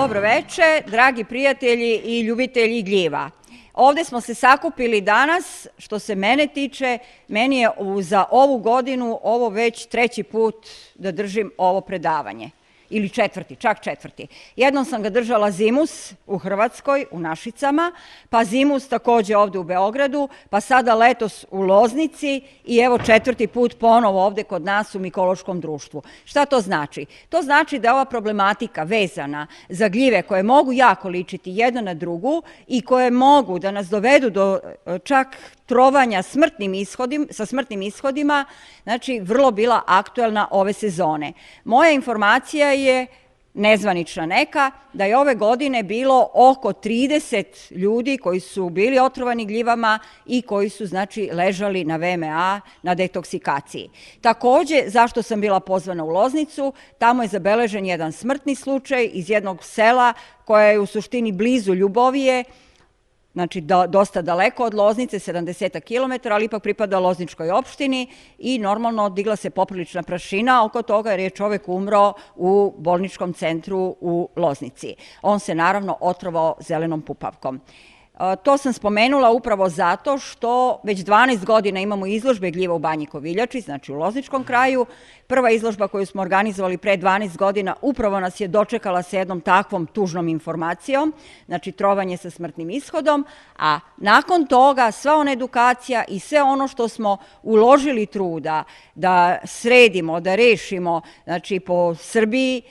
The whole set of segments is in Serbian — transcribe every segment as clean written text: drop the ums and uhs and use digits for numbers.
Dobro veče, dragi prijatelji i ljubitelji gljiva. Ovde smo se sakupili danas, što se mene tiče, meni je za ovu godinu ovo već treći put da držim ovo predavanje. Ili četvrti, čak četvrti. Jednom sam ga držala zimus u Hrvatskoj, u Našicama, pa zimus takođe ovde u Beogradu, pa sada letos u Loznici i evo četvrti put ponovo ovde kod nas u Mikološkom društvu. Šta to znači? To znači da je ova problematika vezana za gljive koje mogu jako ličiti jedna na drugu i koje mogu da nas dovedu do čak trovanja sa smrtnim ishodima, znači vrlo bila aktuelna ove sezone. Moja informacija je nezvanična neka, da je ove godine bilo oko 30 ljudi koji su bili otrovani gljivama i koji su znači ležali na VMA na detoksikaciji. Takođe, zašto sam bila pozvana u Loznicu, tamo je zabeležen jedan smrtni slučaj iz jednog sela koje je u suštini blizu Ljubovije, znači dosta daleko od Loznice, 70 km, ali ipak pripada Lozničkoj opštini i normalno digla se poprilična prašina oko toga jer je čovek umro u bolničkom centru u Loznici. On se naravno otrovao zelenom pupavkom. To sam spomenula upravo zato što već 12 godina imamo izložbe gljiva u Banji Koviljači, znači u Lozničkom kraju. Prva izložba koju smo organizovali pre 12 godina upravo nas je dočekala sa jednom takvom tužnom informacijom, znači trovanje sa smrtnim ishodom, a nakon toga sva ona edukacija i sve ono što smo uložili truda da sredimo, da rešimo, znači po Srbiji,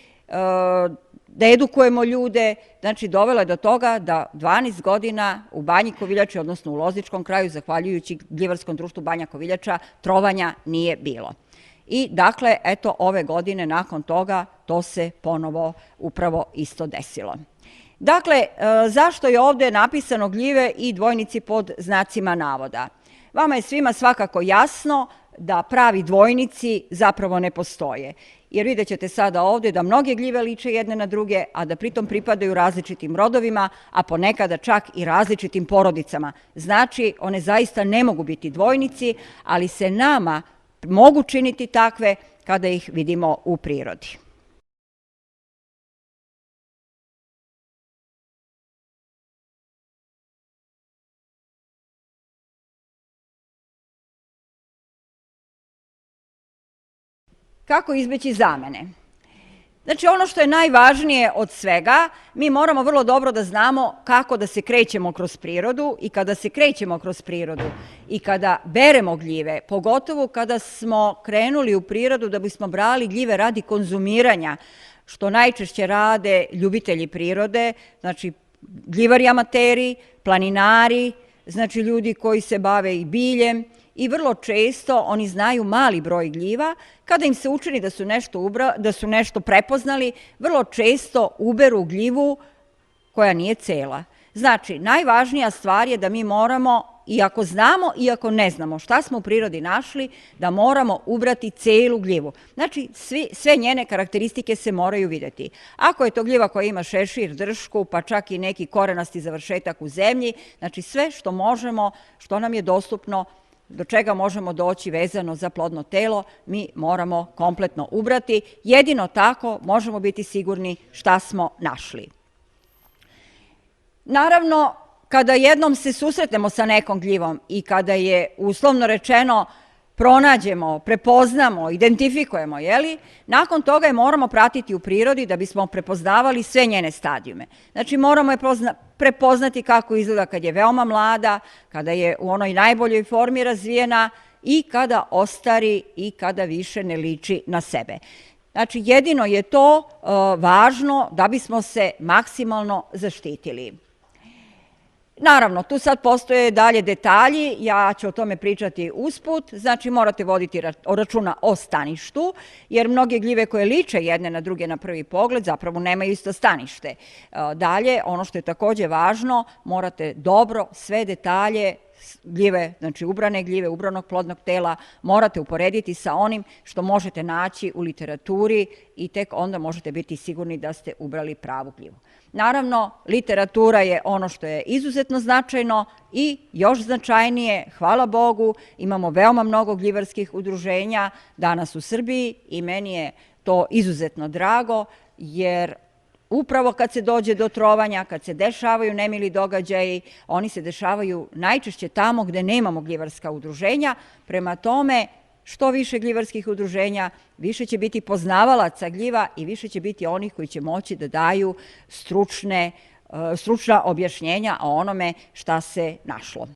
da edukujemo ljude, znači dovela je do toga da 12 godina u Banji Koviljači, odnosno u Lozničkom kraju, zahvaljujući Gljivarskom društvu Banja Koviljača, trovanja nije bilo. I dakle, eto, ove godine nakon toga to se ponovo upravo isto desilo. Dakle, zašto je ovde napisano gljive i dvojnici pod znacima navoda? Vama je svima svakako jasno da pravi dvojnici zapravo ne postoje. Jer vidjet ćete sada ovde da mnoge gljive liče jedne na druge, a da pritom pripadaju različitim rodovima, a ponekada čak i različitim porodicama. Znači, one zaista ne mogu biti dvojnici, ali se nama mogu činiti takve kada ih vidimo u prirodi. Kako izbeći zamene? Znači, ono što je najvažnije od svega, mi moramo vrlo dobro da znamo kako da se krećemo kroz prirodu i kada se krećemo kroz prirodu i kada beremo gljive, pogotovo kada smo krenuli u prirodu da bismo brali gljive radi konzumiranja, što najčešće rade ljubitelji prirode, znači gljivari amateri, planinari, znači ljudi koji se bave i biljem, i vrlo često oni znaju mali broj gljiva. Kada im se učini da su nešto prepoznali, vrlo često uberu gljivu koja nije cela. Znači, najvažnija stvar je da mi moramo, iako znamo, iako ne znamo šta smo u prirodi našli, da moramo ubrati celu gljivu. Znači, sve njene karakteristike se moraju videti. Ako je to gljiva koja ima šešir, dršku, pa čak i neki korenasti završetak u zemlji, znači sve što možemo, što nam je dostupno, do čega možemo doći vezano za plodno telo, mi moramo kompletno ubrati. Jedino tako možemo biti sigurni šta smo našli. Naravno, kada jednom se susretnemo sa nekom gljivom i kada je uslovno rečeno pronađemo, prepoznamo, identifikujemo, nakon toga je moramo pratiti u prirodi da bismo prepoznavali sve njene stadijume. Znači, moramo je prepoznati kako izgleda kad je veoma mlada, kada je u onoj najboljoj formi razvijena i kada ostari i kada više ne liči na sebe. Znači, jedino je to važno da bismo se maksimalno zaštitili. Naravno, tu sad postoje dalje detalji, ja ću o tome pričati usput, znači morate voditi računa o staništu, jer mnoge gljive koje liče jedne na druge na prvi pogled zapravo nemaju isto stanište. Dalje, ono što je takođe važno, morate dobro sve detalje gljive, znači ubrane gljive, ubranog plodnog tela, morate uporediti sa onim što možete naći u literaturi i tek onda možete biti sigurni da ste ubrali pravu gljivu. Naravno, literatura je ono što je izuzetno značajno i još značajnije, hvala Bogu, imamo veoma mnogo gljivarskih udruženja danas u Srbiji i meni je to izuzetno drago, jer upravo kad se dođe do trovanja, kad se dešavaju nemili događaji, oni se dešavaju najčešće tamo gde nemamo gljivarska udruženja. Prema tome, što više gljivarskih udruženja, više će biti poznavalaca gljiva i više će biti onih koji će moći da daju stručna objašnjenja o onome šta se našlo.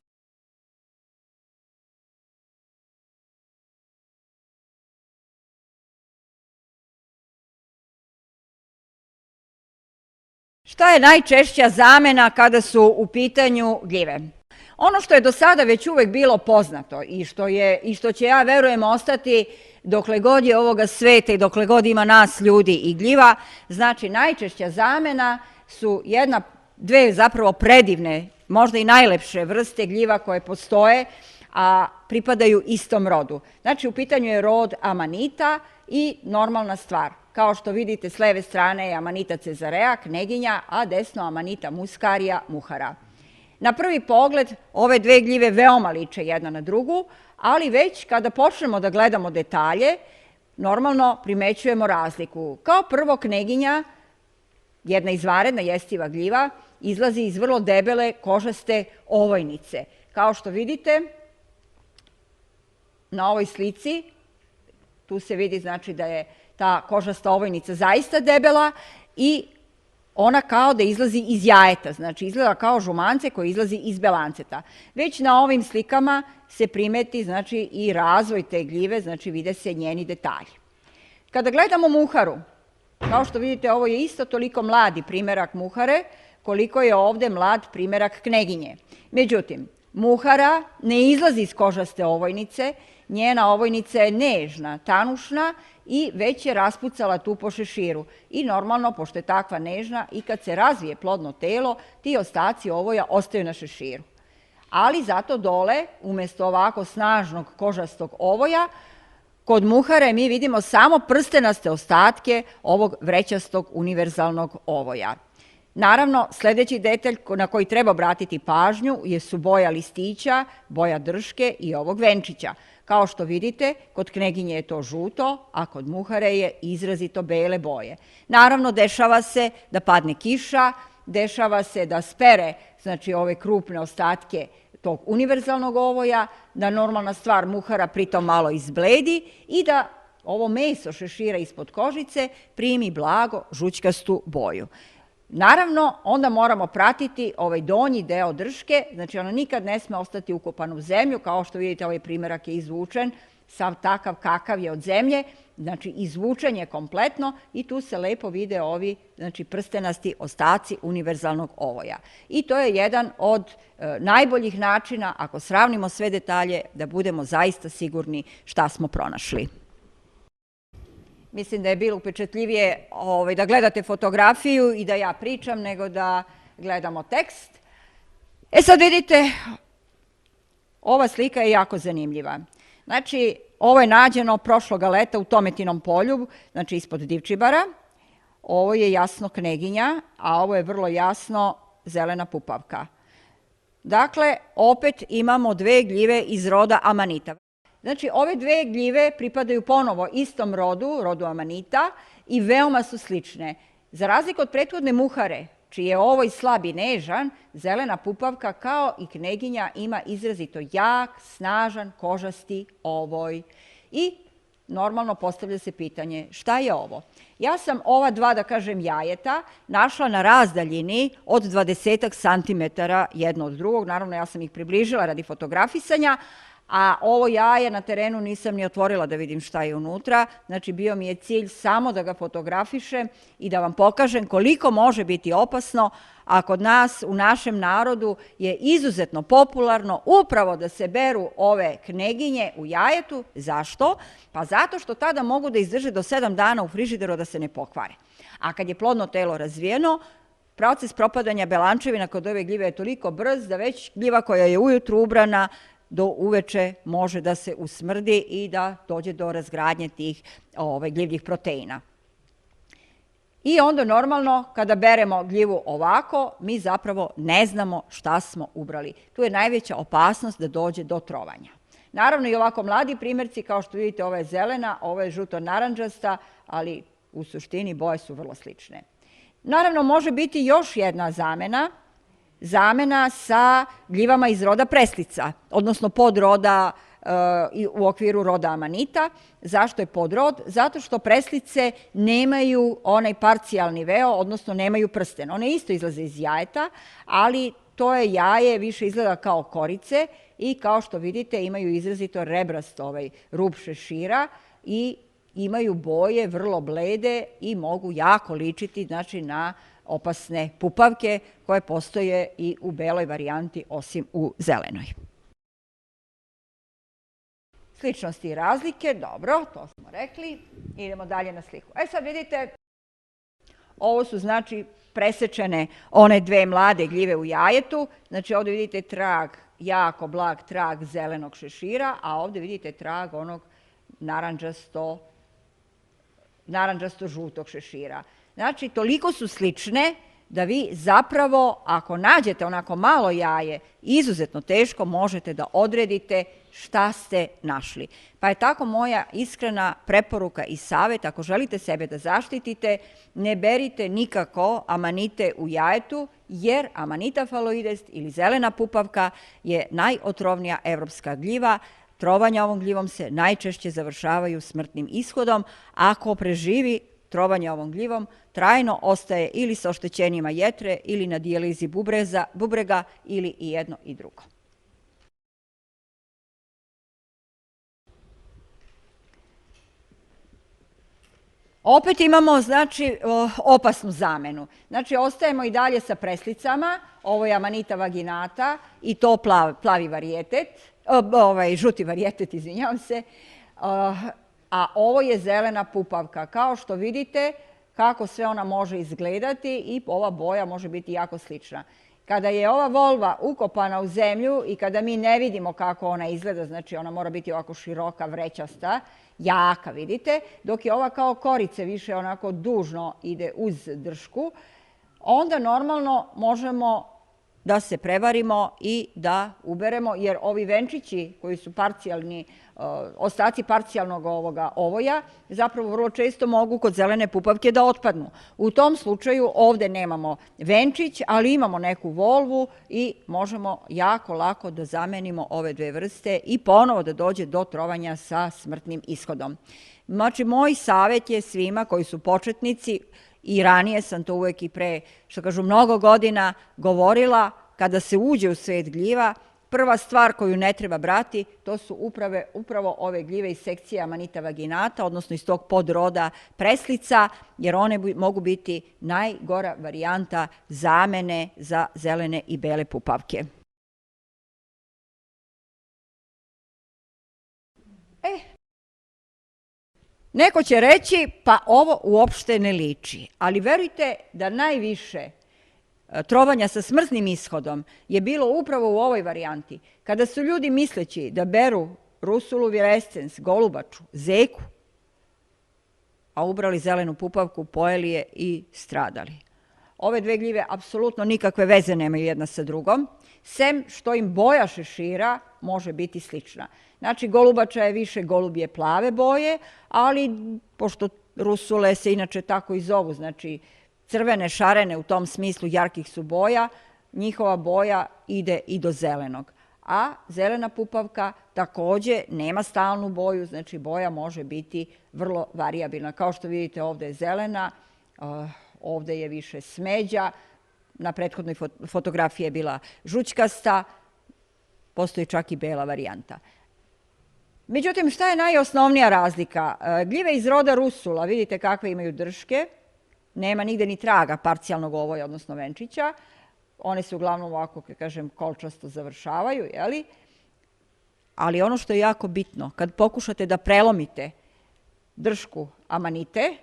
Šta je najčešća zamena kada su u pitanju gljive? Ono što je do sada već uvek bilo poznato i što će, ja verujem, ostati dokle god je ovoga sveta i dokle god ima nas ljudi i gljiva, znači najčešća zamena su dve zapravo predivne, možda i najlepše vrste gljiva koje postoje, a pripadaju istom rodu. Znači u pitanju je rod amanita i normalna stvar. Kao što vidite, s leve strane je amanita cezarea, kneginja, a desno amanita muscarija, muhara. Na prvi pogled ove dve gljive veoma liče jedna na drugu, ali već kada počnemo da gledamo detalje, normalno primećujemo razliku. Kao prvo, kneginja, jedna izvanredna jestiva gljiva, izlazi iz vrlo debele kožaste ovojnice. Kao što vidite na ovoj slici, tu se vidi znači da je ta kožasta ovojnica zaista debela i ona kao da izlazi iz jajeta, znači izgleda kao žumance koji izlazi iz belanceta. Već na ovim slikama se primeti znači i razvoj te gljive, znači vide se njeni detalji. Kada gledamo muharu, kao što vidite, ovo je isto toliko mladi primerak muhare koliko je ovde mlad primerak kneginje. Međutim, muhara ne izlazi iz kožaste ovojnice, njena ovojnica je nežna, tanušna i već je raspucala tu po šeširu. I normalno, pošto je takva nežna, i kad se razvije plodno telo, ti ostaci ovoja ostaju na šeširu. Ali zato dole, umesto ovako snažnog kožastog ovoja, kod muhare mi vidimo samo prstenaste ostatke ovog vrećastog univerzalnog ovoja. Naravno, sledeći detalj na koji treba obratiti pažnju su boja listića, boja drške i ovog venčića. Kao što vidite, kod kneginje je to žuto, a kod muhare je izrazito bele boje. Naravno, dešava se da padne kiša, dešava se da spere, znači, ove krupne ostatke tog univerzalnog ovoja, da normalna stvar muhara pritom malo izbledi i da ovo meso šešira ispod kožice primi blago žućkastu boju. Naravno, onda moramo pratiti ovaj donji deo drške, znači ona nikad ne sme ostati ukopana u zemlju, kao što vidite ovaj primerak je izvučen, sav takav kakav je od zemlje, znači izvučen je kompletno i tu se lepo vide ovi prstenasti ostaci univerzalnog ovoja. I to je jedan od najboljih načina, ako sravnimo sve detalje, da budemo zaista sigurni šta smo pronašli. Mislim da je bilo upečatljivije da gledate fotografiju i da ja pričam nego da gledamo tekst. Sad vidite, ova slika je jako zanimljiva. Znači, ovo je nađeno prošloga leta u Tometinom polju, znači ispod Divčibara. Ovo je jasno kneginja, a ovo je vrlo jasno zelena pupavka. Dakle, opet imamo dve gljive iz roda amanita. Znači, ove dve gljive pripadaju ponovo istom rodu, rodu amanita, i veoma su slične. Za razliku od prethodne muhare, čiji je ovoj slab i nežan, zelena pupavka kao i kneginja ima izrazito jak, snažan, kožasti ovoj. I normalno postavlja se pitanje šta je ovo? Ja sam ova dva, da kažem, jajeta našla na razdaljini od 20 santimetara jedno od drugog. Naravno, ja sam ih približila radi fotografisanja, a ovo jaje na terenu nisam ni otvorila da vidim šta je unutra. Znači, bio mi je cilj samo da ga fotografišem i da vam pokažem koliko može biti opasno, a kod nas, u našem narodu, je izuzetno popularno upravo da se beru ove kneginje u jajetu. Zašto? Pa zato što tada mogu da izdrže do 7 dana u frižideru da se ne pokvare. A kad je plodno telo razvijeno, proces propadanja belančevina kod ove gljive je toliko brz da već gljiva koja je ujutru ubrana do uveče može da se usmrdi i da dođe do razgradnje tih gljivljih proteina. I onda normalno kada beremo gljivu ovako, mi zapravo ne znamo šta smo ubrali. Tu je najveća opasnost da dođe do trovanja. Naravno i ovako mladi primerci, kao što vidite, ova je zelena, ova je žuto-naranđasta, ali u suštini boje su vrlo slične. Naravno, može biti još jedna zamena sa gljivama iz roda preslica, odnosno podroda u okviru roda amanita. Zašto je podrod? Zato što preslice nemaju onaj parcijalni veo, odnosno nemaju prsten. One isto izlaze iz jajeta, ali to je jaje više izgleda kao korice i kao što vidite imaju izrazito rebrast rub šešira i imaju boje vrlo blede i mogu jako ličiti, znači, na opasne pupavke koje postoje i u beloj varijanti osim u zelenoj. Sličnosti i razlike, dobro, to smo rekli. Idemo dalje na sliku. Sad vidite, ovo su znači presečene one dve mlade gljive u jajetu. Znači ovdje vidite trag, jako blag trag zelenog šešira, a ovdje vidite trag onog naranđasto-žutog šešira. Znači, toliko su slične da vi zapravo, ako nađete onako malo jaje, izuzetno teško možete da odredite šta ste našli. Pa je tako moja iskrena preporuka i savjet, ako želite sebe da zaštitite, ne berite nikako amanite u jajetu, jer Amanita phalloides ili zelena pupavka je najotrovnija evropska gljiva. Trovanja ovom gljivom se najčešće završavaju smrtnim ishodom. Ako preživi trovanje ovom gljivom, trajno ostaje ili sa oštećenjima jetre ili na dijalizi bubrega ili i jedno i drugo. Opet imamo, znači, opasnu zamenu. Znači, ostajemo i dalje sa preslicama. Ovo je Amanita vaginata i to plavi varijetet, žuti varijetet, izvinjavam se, a ovo je zelena pupavka. Kao što vidite kako sve ona može izgledati i ova boja može biti jako slična. Kada je ova volva ukopana u zemlju i kada mi ne vidimo kako ona izgleda, znači ona mora biti ovako široka, vrećasta, jaka, vidite, dok je ova kao korice više onako dužno ide uz dršku, onda normalno možemo da se prevarimo i da uberemo, jer ovi venčići koji su parcijalni, ostaci parcijalnog ovoja, zapravo vrlo često mogu kod zelene pupavke da otpadnu. U tom slučaju ovde nemamo venčić, ali imamo neku volvu i možemo jako lako da zamenimo ove dve vrste i ponovo da dođe do trovanja sa smrtnim ishodom. Znači, moj savjet je svima koji su početnici, i ranije sam to uvek i pre, što kažu, mnogo godina govorila, kada se uđe u svet gljiva, prva stvar koju ne treba brati, to su upravo ove gljive iz sekcije Amanita vaginata, odnosno iz tog podroda preslica, jer one mogu biti najgora varijanta zamene za zelene i bele pupavke. Neko će reći, pa ovo uopšte ne liči, ali verujte da najviše trovanja sa smrtnim ishodom je bilo upravo u ovoj varijanti. Kada su ljudi misleći da beru Rusulu virescens, golubaču, zeku, a ubrali zelenu pupavku, pojeli je i stradali. Ove dve gljive apsolutno nikakve veze nemaju jedna sa drugom, sem što im boja šešira može biti slična. Znači, golubača je više golubje plave boje, ali pošto rusule se inače tako i zovu, znači crvene, šarene u tom smislu jarkih su boja, njihova boja ide i do zelenog. A zelena pupavka takođe nema stalnu boju, znači boja može biti vrlo varijabilna. Kao što vidite, ovde je zelena, ovde je više smeđa, na prethodnoj fotografiji je bila žućkasta, postoji čak i bela varijanta. Međutim, šta je najosnovnija razlika? Gljive iz roda rusula, vidite kakve imaju drške, nema nigde ni traga parcijalnog ovoja, odnosno venčića, one se uglavnom ovako, kako kažem, kolčasto završavaju, jeli? Ali ono što je jako bitno, kad pokušate da prelomite dršku amanite,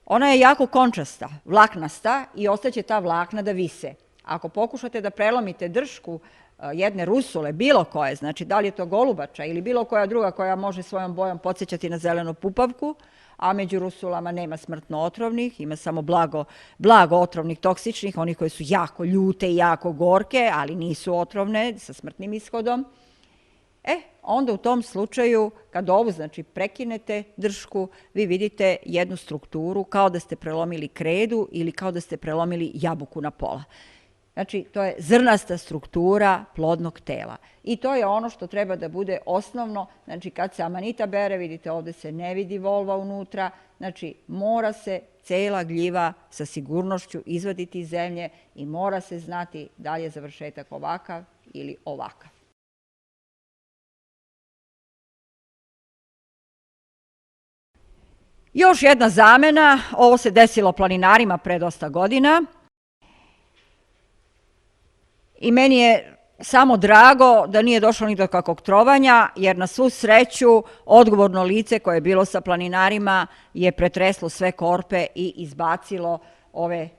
ona je jako končasta, vlaknasta i ostaće ta vlakna da vise. Ako pokušate da prelomite dršku jedne rusule, bilo koje, znači da li je to golubača ili bilo koja druga koja može svojom bojom podsjećati na zelenu pupavku, a među rusulama nema smrtno otrovnih, ima samo blago otrovnih, toksičnih, onih koje su jako ljute i jako gorke, ali nisu otrovne, sa smrtnim ishodom. onda u tom slučaju, kad ovu znači prekinete dršku, vi vidite jednu strukturu kao da ste prelomili kredu ili kao da ste prelomili jabuku na pola. Znači, to je zrnasta struktura plodnog tela. I to je ono što treba da bude osnovno. Znači, kad se amanita bere, vidite ovde se ne vidi volva unutra. Znači, mora se cela gljiva sa sigurnošću izvaditi iz zemlje i mora se znati da li je završetak ovakav ili ovakav. Još jedna zamena, ovo se desilo planinarima pre dosta godina i meni je samo drago da nije došlo ni do kakvog trovanja, jer na svu sreću odgovorno lice koje je bilo sa planinarima je pretreslo sve korpe i izbacilo ove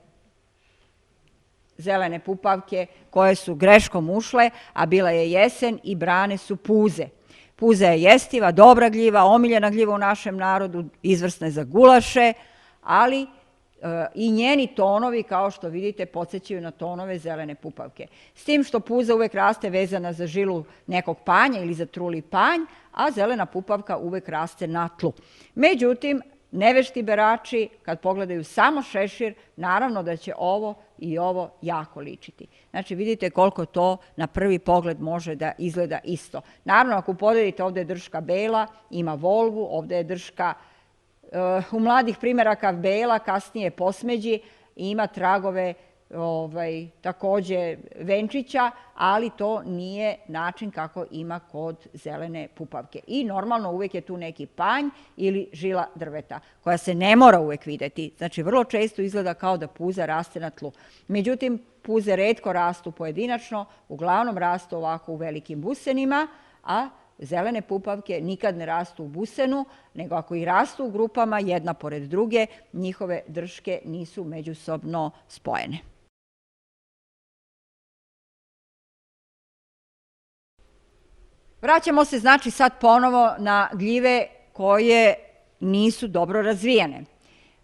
zelene pupavke koje su greškom ušle, a bila je jesen i brane su puze. Puza je jestiva, dobra gljiva, omiljena gljiva u našem narodu, izvrsna je za gulaše, ali i njeni tonovi, kao što vidite, podsjećaju na tonove zelene pupavke. S tim što puza uvek raste vezana za žilu nekog panja ili za truli panj, a zelena pupavka uvek raste na tlu. Međutim, nevešti berači, kad pogledaju samo šešir, naravno da će ovo i ovo jako ličiti. Znači, vidite koliko to na prvi pogled može da izgleda isto. Naravno, ako podelite, ovde je drška bela, ima volvu, ovde je drška u mladih primeraka bela, kasnije posmeđi, ima tragove takođe venčića, ali to nije način kako ima kod zelene pupavke. I normalno uvek je tu neki panj ili žila drveta, koja se ne mora uvek videti. Znači, vrlo često izgleda kao da puza raste na tlu. Međutim, puze retko rastu pojedinačno, uglavnom rastu ovako u velikim busenima, a zelene pupavke nikad ne rastu u busenu, nego ako i rastu u grupama, jedna pored druge, njihove drške nisu međusobno spojene. Vraćamo se znači sad ponovo na gljive koje nisu dobro razvijene.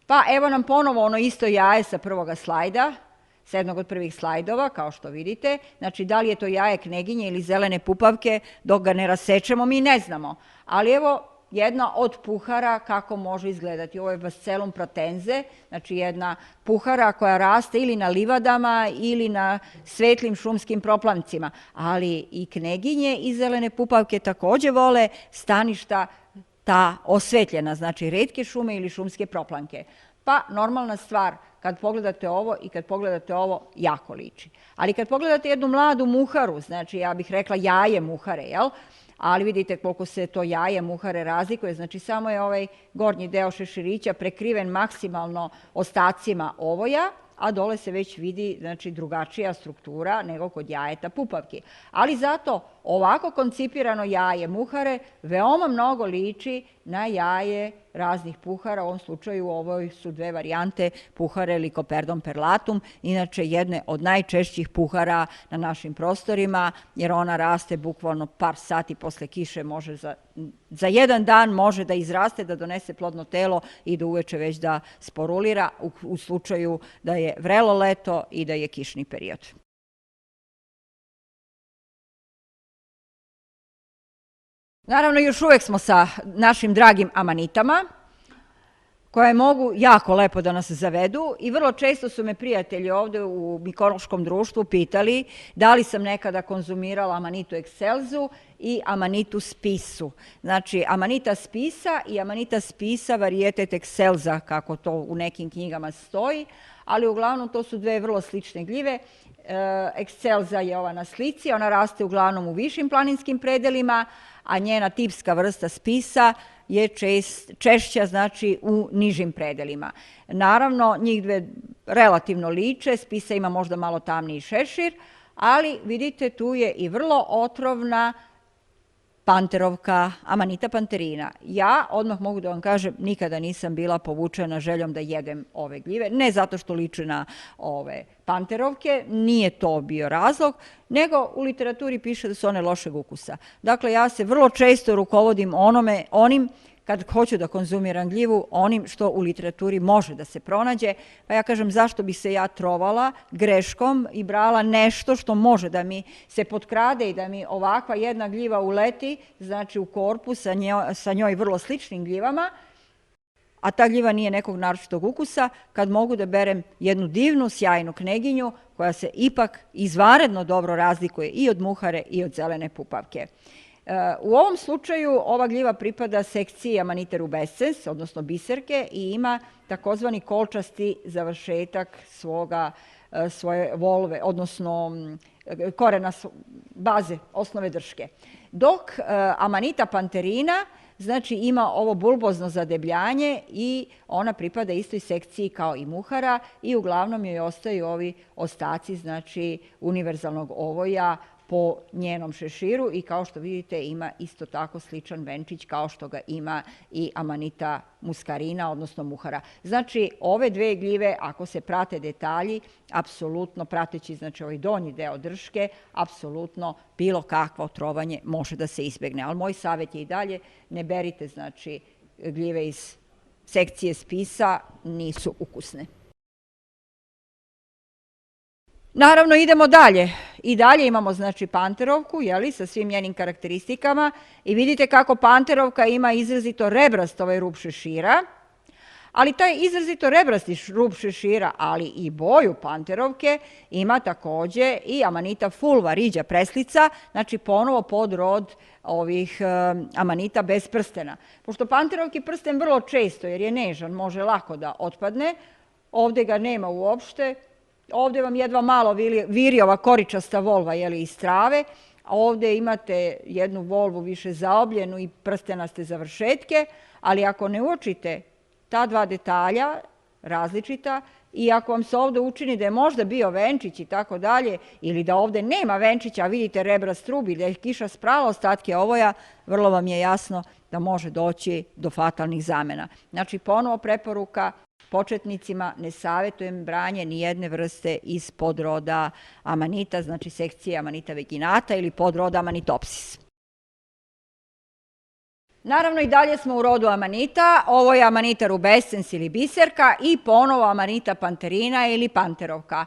Pa evo nam ponovo ono isto jaje sa prvoga slajda, sa jednog od prvih slajdova, kao što vidite. Znači, da li je to jaje kneginje ili zelene pupavke, dok ga ne rasečemo, mi ne znamo. Ali evo jedna od puhara kako može izgledati. Ovo je Vascelum pratenze, znači jedna puhara koja raste ili na livadama ili na svetlim šumskim proplancima. Ali i kneginje i zelene pupavke takođe vole staništa ta osvetljena, znači retke šume ili šumske proplanke. Pa normalna stvar, kad pogledate ovo i kad pogledate ovo, jako liči. Ali kad pogledate jednu mladu muharu, znači ja bih rekla jaje muhare, jel? Ali vidite koliko se to jaje muhare razlikuje, znači samo je ovaj gornji deo šeširića prekriven maksimalno ostacima ovoja, a dole se već vidi znači, drugačija struktura nego kod jajeta pupavki. Ali zato ovako koncipirano jaje muhare veoma mnogo liči na jaje raznih puhara. U ovom slučaju ovo su dve varijante puhare Lycoperdon perlatum, inače jedne od najčešćih puhara na našim prostorima, jer ona raste bukvalno par sati posle kiše, može za jedan dan može da izraste, da donese plodno telo i da uveče već da sporulira u slučaju da je vrelo leto i da je kišni period. Naravno, još uvek smo sa našim dragim amanitama, koje mogu jako lepo da nas zavedu i vrlo često su me prijatelji ovde u mikološkom društvu pitali da li sam nekada konzumirala amanitu excelsu i amanitu spisu. Znači, amanita spisa i amanita spisa varietet excelsa, kako to u nekim knjigama stoji, ali uglavnom to su dve vrlo slične gljive. Excelsa je ova na slici, ona raste uglavnom u višim planinskim predelima, a njena tipska vrsta spisa je češća znači u nižim predelima. Naravno, njih dve relativno liče, spisa ima možda malo tamniji šešir, ali vidite tu je i vrlo otrovna panterovka, amanita panterina. Ja odmah mogu da vam kažem, nikada nisam bila povučena željom da jedem ove gljive, ne zato što liče na ove panterovke, nije to bio razlog, nego u literaturi piše da su one lošeg ukusa. Dakle, ja se vrlo često rukovodim onim kad hoću da konzumiram gljivu onim što u literaturi može da se pronađe. Pa ja kažem zašto bi se ja trovala greškom i brala nešto što može da mi se potkrade i da mi ovakva jedna gljiva uleti, znači u korpus sa njoj vrlo sličnim gljivama, a ta gljiva nije nekog naročitog ukusa, kad mogu da berem jednu divnu, sjajnu kneginju koja se ipak izvanredno dobro razlikuje i od muhare i od zelene pupavke. U ovom slučaju ova gljiva pripada sekciji Amanita rubescens, odnosno biserke, i ima takozvani kolčasti završetak svoje volve, odnosno korena baze, osnove drške. Dok Amanita panterina znači ima ovo bulbozno zadebljanje i ona pripada istoj sekciji kao i muhara i uglavnom joj ostaju ovi ostaci, znači univerzalnog ovoja po njenom šeširu i kao što vidite ima isto tako sličan venčić kao što ga ima i Amanita muscarina, odnosno muhara. Znači ove dve gljive, ako se prate detalji, apsolutno prateći znači ovaj donji deo drške, apsolutno bilo kakvo otrovanje može da se izbegne. Ali moj savjet je i dalje, ne berite znači gljive iz sekcije spisa, nisu ukusne. Naravno, idemo dalje. I dalje imamo, znači, panterovku, jeli, sa svim njenim karakteristikama. I vidite kako panterovka ima izrazito rebrast ovaj rub šešira. Ali taj izrazito rebrasti rub šešira, ali i boju panterovke, ima takođe i Amanita fulva, riđa preslica, znači ponovo podrod ovih Amanita bez prstena. Pošto panterovki prsten vrlo često, jer je nežan, može lako da otpadne, ovde ga nema uopšte. Ovde vam jedva malo viri ova koričasta volva iz trave, a ovde imate jednu volvu više zaobljenu i prstenaste završetke, ali ako ne uočite ta dva detalja različita i ako vam se ovde učini da je možda bio venčić i tako dalje, ili da ovde nema venčića, a vidite rebrast rub i da je kiša sprala ostatke ovoja, vrlo vam je jasno da može doći do fatalnih zamena. Znači, ponovo preporuka, početnicima ne savjetujem branje ni jedne vrste iz podroda Amanita, znači sekcije Amanita veginata ili podroda Amanitopsis. Naravno i dalje smo u rodu Amanita, ovo je Amanita rubescens ili biserka i ponovo Amanita panterina ili panterovka.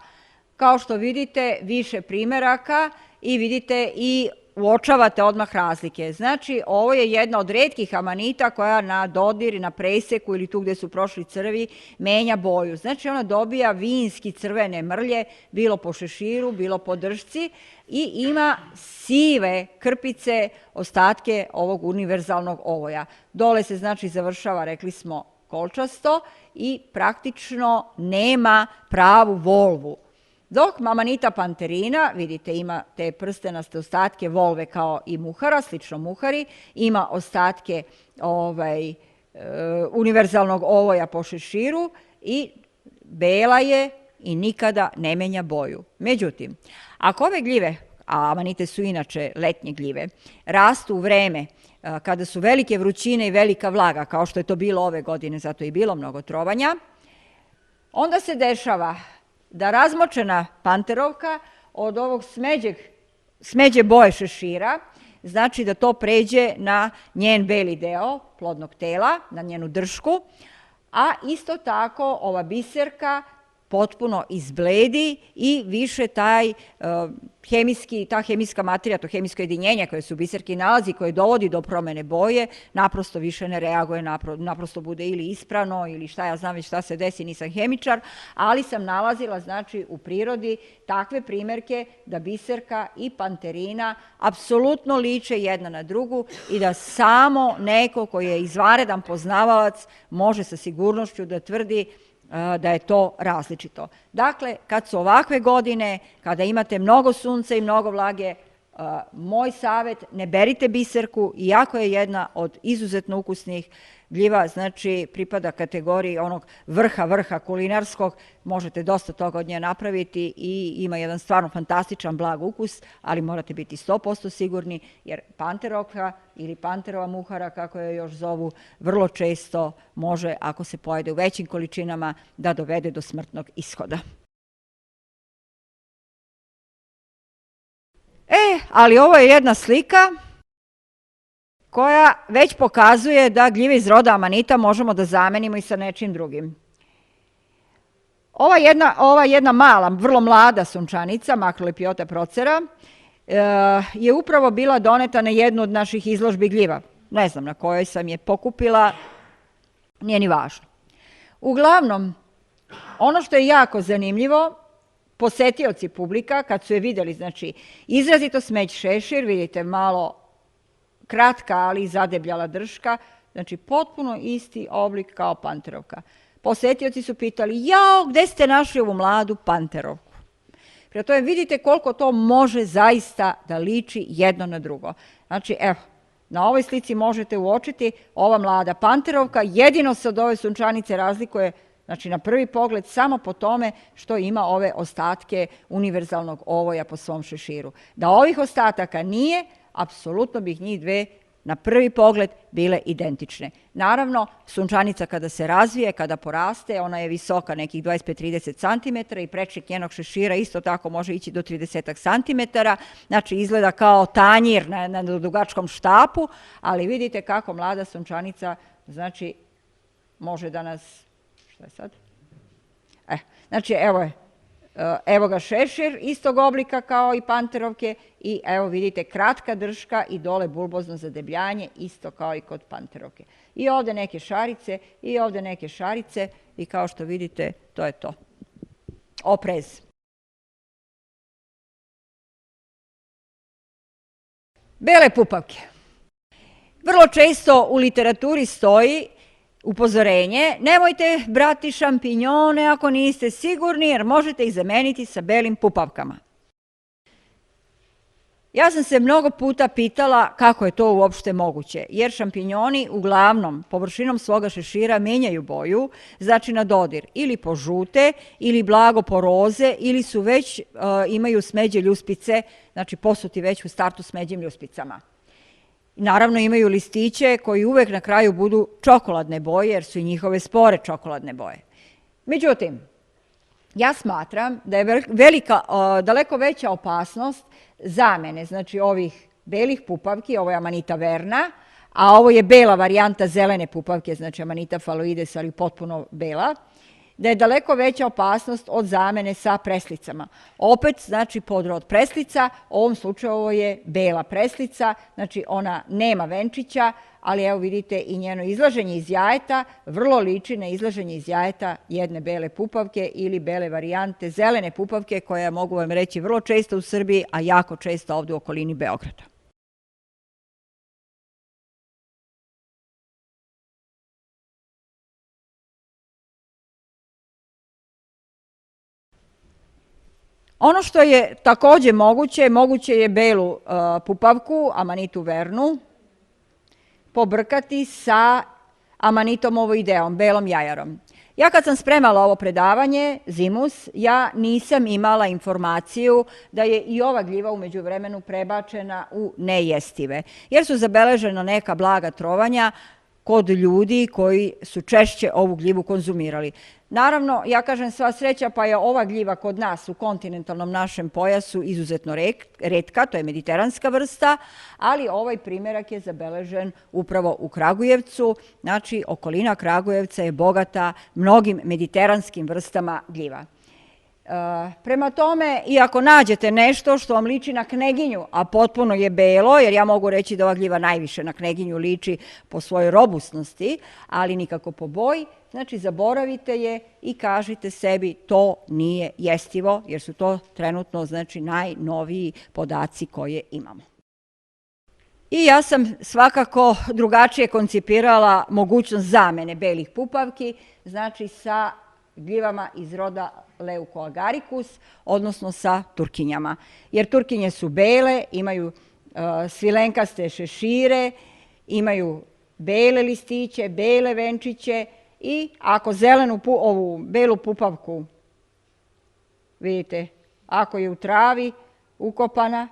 Kao što vidite, više primeraka i vidite i uočavate odmah razlike. Znači, ovo je jedna od retkih Amanita koja na dodir, na preseku ili tu gde su prošli crvi menja boju. Znači, ona dobija vinski crvene mrlje, bilo po šeširu, bilo po dršci i ima sive krpice, ostatke ovog univerzalnog ovoja. Dole se, znači, završava, rekli smo, kolčasto i praktično nema pravu volvu. Dok Amanita panterina, vidite, ima te prstenaste ostatke volve kao i muhara, slično muhari, ima ostatke univerzalnog ovoja po šeširu i bela je i nikada ne menja boju. Međutim, ako ove gljive, a Amanite su inače letnje gljive, rastu u vreme kada su velike vrućine i velika vlaga, kao što je to bilo ove godine, zato je i bilo mnogo trovanja, onda se dešava da razmočena panterovka od ovog smeđe boje šešira, znači da to pređe na njen beli deo plodnog tela, na njenu dršku, a isto tako ova biserka potpuno izbledi i više ta hemijska materija, to hemijsko jedinjenje koje se u biserki nalazi, koje dovodi do promene boje, naprosto više ne reaguje, naprosto bude ili isprano ili šta ja znam već šta se desi, nisam hemičar, ali sam nalazila znači u prirodi takve primerke da biserka i panterina apsolutno liče jedna na drugu i da samo neko koji je izvanredan poznavalac može sa sigurnošću da tvrdi da je to različito. Dakle, kad su ovakve godine, kada imate mnogo sunca i mnogo vlage, moj savjet, ne berite biserku, iako je jedna od izuzetno ukusnih gljiva, znači pripada kategoriji onog vrha kulinarskog, možete dosta toga od nje napraviti i ima jedan stvarno fantastičan blag ukus, ali morate biti 100% sigurni, jer panterovka ili panterova muhara, kako je još zovu, vrlo često može, ako se pojede u većim količinama, da dovede do smrtnog ishoda. Ali ovo je jedna slika koja već pokazuje da gljive iz roda amanita možemo da zamenimo i sa nečim drugim. Ova jedna mala, vrlo mlada sunčanica, Macrolepiota procera, je upravo bila doneta na jednu od naših izložbi gljiva. Ne znam na kojoj sam je pokupila, nije ni važno. Uglavnom, ono što je jako zanimljivo, posetioci publika, kad su je vidjeli, znači, izrazito smeć šešir, vidite malo kratka, ali zadebljala drška, znači potpuno isti oblik kao panterovka. Posetioci su pitali, jao, gde ste našli ovu mladu panterovku? Prema tome vidite koliko to može zaista da liči jedno na drugo. Znači, evo, na ovoj slici možete uočiti ova mlada panterovka, jedino se od ove sunčanice razlikuje, znači na prvi pogled, samo po tome što ima ove ostatke univerzalnog ovoja po svom šeširu. Da ovih ostataka nije, apsolutno bih njih dve na prvi pogled bile identične. Naravno, sunčanica kada se razvije, kada poraste, ona je visoka nekih 25-30 cm i prečnik njenog šešira isto tako može ići do 30 cm. Znači, izgleda kao tanjir na dugačkom štapu, ali vidite kako mlada sunčanica, znači, može da nas... Šta je sad? Znači, evo ga šešir istog oblika kao i panterovke i evo vidite kratka drška i dole bulbozno zadebljanje isto kao i kod panterovke. I ovde neke šarice i ovde neke šarice i kao što vidite to je to. Oprez. Bele pupavke. Vrlo često u literaturi stoji upozorenje, nemojte brati šampinjone ako niste sigurni jer možete ih zameniti sa belim pupavkama. Ja sam se mnogo puta pitala kako je to uopšte moguće, jer šampinjoni uglavnom površinom svoga šešira menjaju boju, znači na dodir ili požute ili blago poroze ili su već imaju smeđe ljuspice, znači posuti već u startu smeđim ljuspicama. Naravno imaju listiće koji uvek na kraju budu čokoladne boje jer su i njihove spore čokoladne boje. Međutim, ja smatram da je daleko veća opasnost zamene, znači ovih belih pupavki, ovo je Amanita verna, a ovo je bela varijanta zelene pupavke, znači Amanita phalloides, ali potpuno bela, da je daleko veća opasnost od zamene sa preslicama. Opet, znači, podrod preslica, u ovom slučaju ovo je bela preslica, znači ona nema venčića, ali evo vidite i njeno izlaženje iz jajeta vrlo liči na izlaženje iz jajeta jedne bele pupavke ili bele varijante zelene pupavke koja mogu vam reći vrlo često u Srbiji, a jako često ovdje u okolini Beograda. Ono što je također moguće je belu pupavku, Amanitu vernu, pobrkati sa Amanitom ovoideom, belom jajarom. Ja kad sam spremala ovo predavanje, zimus, ja nisam imala informaciju da je i ova gljiva u međuvremenu prebačena u nejestive, jer su zabeležena neka blaga trovanja kod ljudi koji su češće ovu gljivu konzumirali. Naravno, ja kažem sva sreća, pa je ova gljiva kod nas u kontinentalnom našem pojasu izuzetno retka, to je mediteranska vrsta, ali ovaj primjerak je zabeležen upravo u Kragujevcu, znači okolina Kragujevca je bogata mnogim mediteranskim vrstama gljiva. Prema tome, iako nađete nešto što vam liči na kneginju, a potpuno je belo, jer ja mogu reći da ova gljiva najviše na kneginju liči po svojoj robustnosti, ali nikako po boji, znači zaboravite je i kažite sebi to nije jestivo, jer su to trenutno znači najnoviji podaci koje imamo. I ja sam svakako drugačije koncipirala mogućnost zamene belih pupavki, znači sa gljivama iz roda Leucoagaricus, odnosno sa turkinjama. Jer turkinje su bele, imaju svilenkaste šešire, imaju bele listiće, bele venčiće i ako ovu belu pupavku, vidite, ako je u travi ukopana,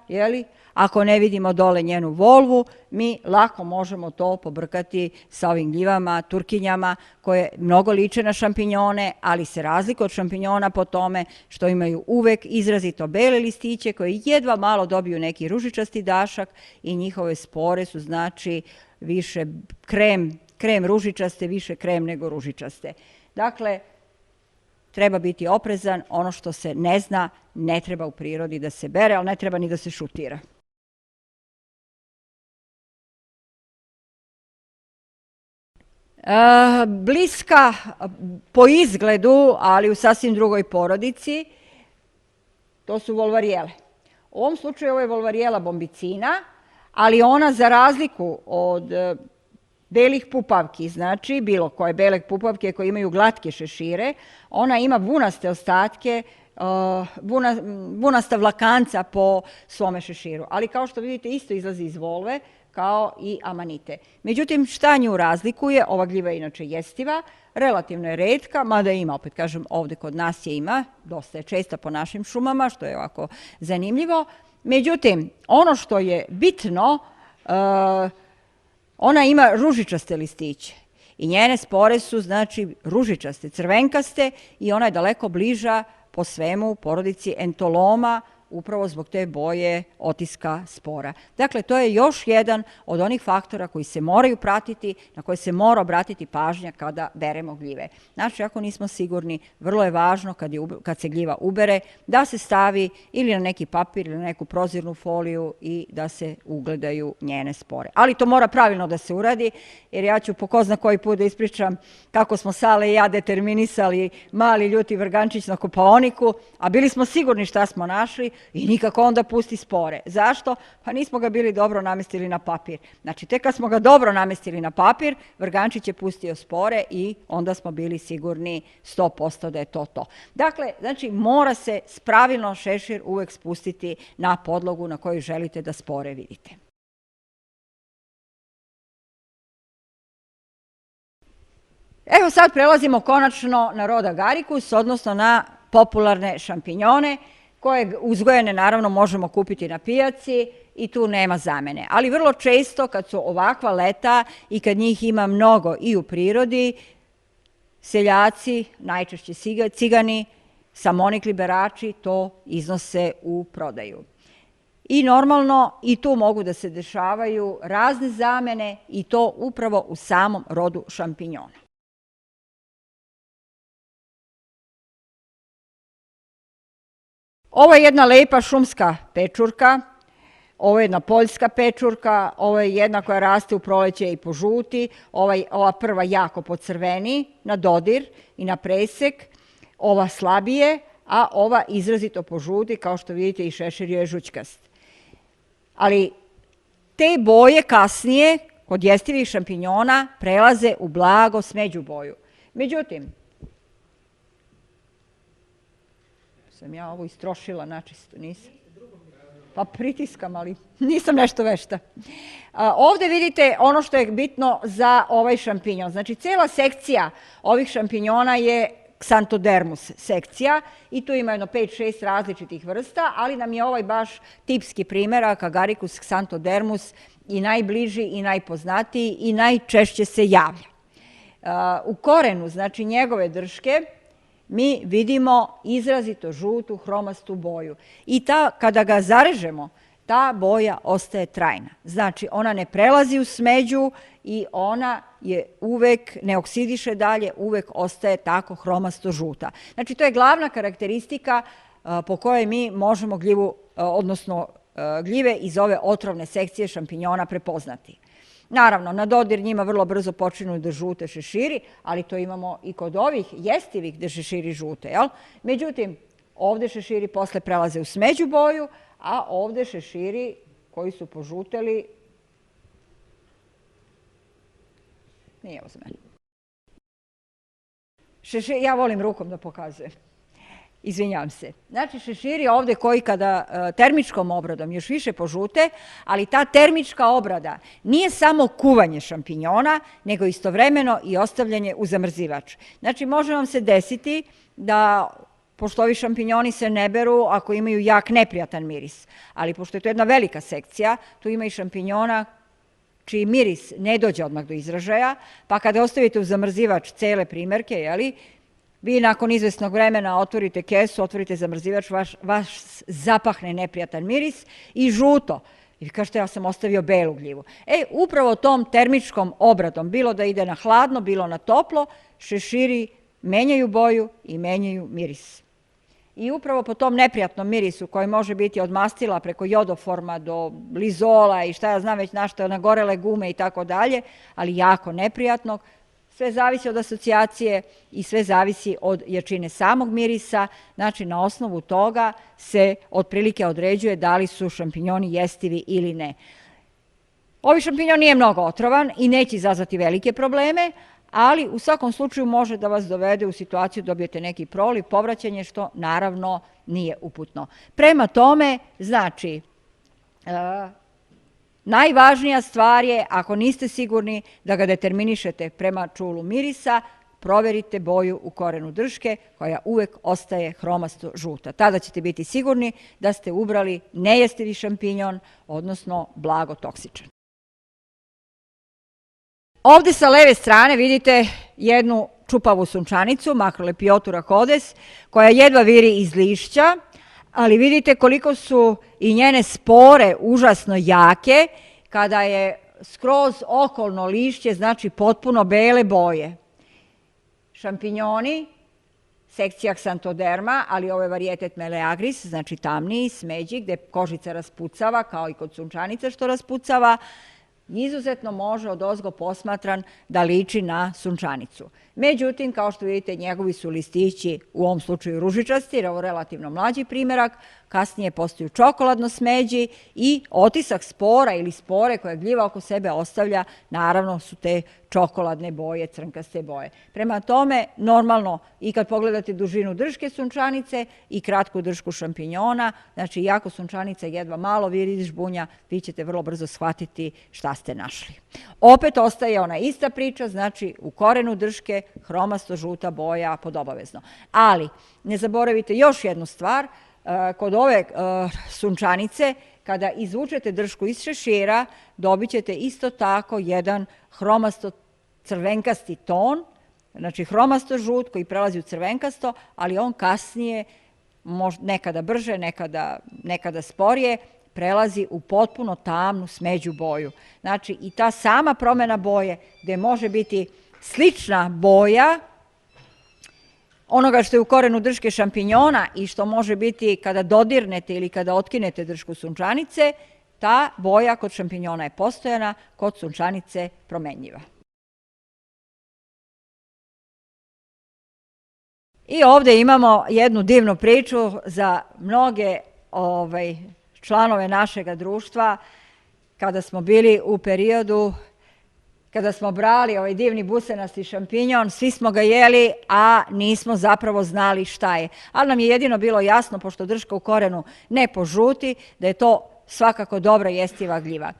ako ne vidimo dole njenu volvu, mi lako možemo to pobrkati sa ovim gljivama, turkinjama, koje mnogo liče na šampinjone, ali se razlikuju od šampinjona po tome što imaju uvek izrazito bele listiće koje jedva malo dobiju neki ružičasti dašak i njihove spore su znači više krem ružičaste, više krem nego ružičaste. Dakle, treba biti oprezan, ono što se ne zna ne treba u prirodi da se bere, ali ne treba ni da se šutira. Bliska po izgledu, ali u sasvim drugoj porodici, to su volvarijele. U ovom slučaju ovo je volvarijela bombicina, ali ona za razliku od belih pupavki, znači bilo koje bele pupavke koje imaju glatke šešire, ona ima vunaste ostatke, vunasta vlakanca po svome šeširu. Ali kao što vidite isto izlazi iz volve kao i amanite. Međutim, šta nju razlikuje? Ova gljiva je inače jestiva, relativno je retka, mada ima, opet kažem, ovde kod nas je ima, dosta je česta po našim šumama, što je ovako zanimljivo. Međutim, ono što je bitno, ona ima ružičaste listiće i njene spore su, znači, ružičaste, crvenkaste i ona je daleko bliža po svemu porodici entoloma, upravo zbog te boje otiska spora. Dakle, to je još jedan od onih faktora koji se moraju pratiti, na koje se mora obratiti pažnja kada beremo gljive. Znači, ako nismo sigurni, vrlo je važno kad se gljiva ubere da se stavi ili na neki papir ili na neku prozirnu foliju i da se ugledaju njene spore. Ali to mora pravilno da se uradi, jer ja ću po ko zna koji put da ispričam kako smo Sale i ja determinisali mali ljuti vrgančić na kopaoniku, a bili smo sigurni šta smo našli, i nikako onda pusti spore. Zašto? Pa nismo ga bili dobro namestili na papir. Znači, tek kad smo ga dobro namestili na papir, vrgančić je pustio spore i onda smo bili sigurni 100% da je to to. Dakle, znači, mora se pravilno šešir uvek spustiti na podlogu na kojoj želite da spore vidite. Evo sad prelazimo konačno na rod agaricus, odnosno na popularne šampinjone, koje uzgojene naravno možemo kupiti na pijaci i tu nema zamene. Ali vrlo često kad su ovakva leta i kad njih ima mnogo i u prirodi, seljaci, najčešće cigani, samonikli berači to iznose u prodaju. I normalno i tu mogu da se dešavaju razne zamene i to upravo u samom rodu šampinjona. Ovo je jedna lepa šumska pečurka, ovo je jedna poljska pečurka, ovo je jedna koja raste u proleće i požuti, ova prva jako pocrveni na dodir i na presek, ova slabije, a ova izrazito požuti, kao što vidite i šešir je žućkast. Ali te boje kasnije, kod jestivih šampinjona, prelaze u blago smeđu boju. Međutim, sam ja ovo istrošila načisto, nisam. Pa pritiskam, ali nisam nešto vešta. Ovde vidite ono što je bitno za ovaj šampinjon. Znači, cela sekcija ovih šampinjona je Xanthodermus sekcija i tu ima jedno 5-6 različitih vrsta, ali nam je ovaj baš tipski primerak Agaricus Xanthodermus i najbliži i najpoznatiji i najčešće se javlja. U korenu, znači njegove drške, mi vidimo izrazito žutu hromastu boju i kada ga zarežemo, ta boja ostaje trajna. Znači, ona ne prelazi u smeđu i ona je uvek, ne oksidiše dalje, uvek ostaje tako hromasto žuta. Znači, to je glavna karakteristika po kojoj mi možemo gljivu, odnosno gljive iz ove otrovne sekcije šampinjona prepoznati. Naravno, na dodir njima vrlo brzo počinju da žute šeširi, ali to imamo i kod ovih jestivih gde šeširi žute, jel? Međutim, ovde šeširi posle prelaze u smeđu boju, a ovde šeširi koji su požuteli, nije ovo za mene. Ja volim rukom da pokazujem. Izvinjavam se. Znači, šeširi ovde koji kada termičkom obradom još više požute, ali ta termička obrada nije samo kuvanje šampinjona, nego istovremeno i ostavljanje u zamrzivač. Znači, može vam se desiti da, pošto ovi šampinjoni se ne beru ako imaju jak neprijatan miris, ali pošto je to jedna velika sekcija, tu ima i šampinjona čiji miris ne dođe odmah do izražaja, pa kada ostavite u zamrzivač cele primerke, jeli, vi nakon izvesnog vremena otvorite kesu, otvorite zamrzivač, vaš zapahne neprijatan miris i žuto. I vi kažete, ja sam ostavio belu gljivu. Upravo tom termičkom obradom, bilo da ide na hladno, bilo na toplo, šeširi menjaju boju i menjaju miris. I upravo po tom neprijatnom mirisu koji može biti od mastila preko jodoforma do lizola i šta ja znam već našta, nagorele gume i tako dalje, ali jako neprijatnog, sve zavisi od asocijacije i sve zavisi od jačine samog mirisa, znači na osnovu toga se otprilike određuje da li su šampinjoni jestivi ili ne. Ovi šampinjon nije mnogo otrovan i neće izazvati velike probleme, ali u svakom slučaju može da vas dovede u situaciju da dobijete neki proliv, povraćanje, što naravno nije uputno. Prema tome, znači, najvažnija stvar je, ako niste sigurni da ga determinišete prema čulu mirisa, proverite boju u korenu drške koja uvek ostaje hromasto žuta. Tada ćete biti sigurni da ste ubrali nejestivi šampinjon, odnosno blago toksičan. Ovde sa leve strane vidite jednu čupavu sunčanicu, Macrolepiotu rhacodes, koja jedva viri iz lišća, ali vidite koliko su i njene spore užasno jake kada je skroz okolno lišće, znači potpuno bele boje. Šampinjoni, sekcija Xanthoderma, ali ovo je varietet Meleagris, znači tamniji, smeđi, gde kožica raspucava, kao i kod sunčanice što raspucava, izuzetno može odozgo posmatran da liči na sunčanicu. Međutim, kao što vidite, njegovi su listići u ovom slučaju ružičasti, jer je ovo relativno mlađi primerak, kasnije postaju čokoladno smeđi i otisak spora ili spore koje gljiva oko sebe ostavlja, naravno su te čokoladne boje, crnkaste boje. Prema tome, normalno, i kad pogledate dužinu drške sunčanice i kratku dršku šampinjona, znači, iako sunčanica jedva malo viri iz žbunja, vi ćete vrlo brzo shvatiti šta ste našli. Opet ostaje ona ista priča, znači, u korenu drške hromasto žuta boja pod obavezno. Ali, ne zaboravite još jednu stvar, kod ove sunčanice, kada izvučete dršku iz šešira, dobit ćete isto tako jedan hromasto crvenkasti ton, znači hromasto žut koji prelazi u crvenkasto, ali on kasnije, nekada brže, nekada sporije, prelazi u potpuno tamnu smeđu boju. Znači i ta sama promjena boje, gde može biti slična boja onoga što je u korenu drške šampinjona i što može biti kada dodirnete ili kada otkinete dršku sunčanice, ta boja kod šampinjona je postojana, kod sunčanice promenljiva. I ovde imamo jednu divnu priču za mnoge članove našega društva, kada smo bili u periodu kada smo brali ovaj divni busenasti šampinjon, svi smo ga jeli, a nismo zapravo znali šta je. Ali nam je jedino bilo jasno, pošto drška u korenu ne požuti, da je to svakako dobra jestiva gljiva.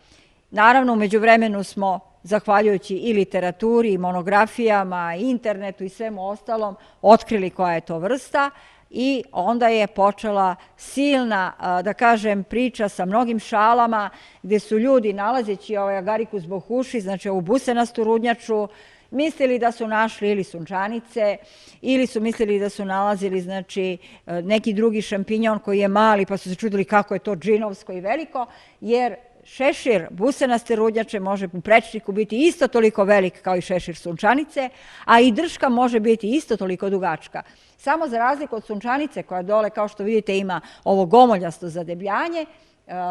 Naravno, u međuvremenu smo, zahvaljujući i literaturi, i monografijama, i internetu i svemu ostalom, otkrili koja je to vrsta i onda je počela silna, da kažem, priča sa mnogim šalama gde su ljudi, nalazeći ovaj Agaricus bohuši, znači ovu busenastu rudnjaču, mislili da su našli ili sunčanice, ili su mislili da su nalazili, znači, neki drugi šampinjon koji je mali, pa su se čudili kako je to džinovsko i veliko, jer šešir busenaste rudnjače može u prečniku biti isto toliko velik kao i šešir sunčanice, a i drška može biti isto toliko dugačka. Samo za razliku od sunčanice koja dole, kao što vidite, ima ovo gomoljasto zadebljanje,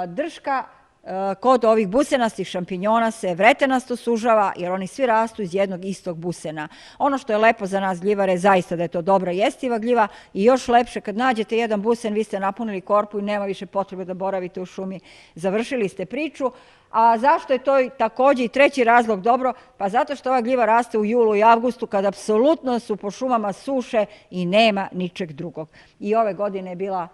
drška kod ovih busenastih šampinjona se vretenasto sužava, jer oni svi rastu iz jednog istog busena. Ono što je lepo za nas gljivare je zaista da je to dobra jestiva gljiva i još lepše kad nađete jedan busen, vi ste napunili korpu i nema više potrebe da boravite u šumi, završili ste priču. A zašto je to takođe i treći razlog dobro? Pa zato što ova gljiva raste u julu i avgustu kada apsolutno su po šumama suše i nema ničeg drugog. I ove godine je bila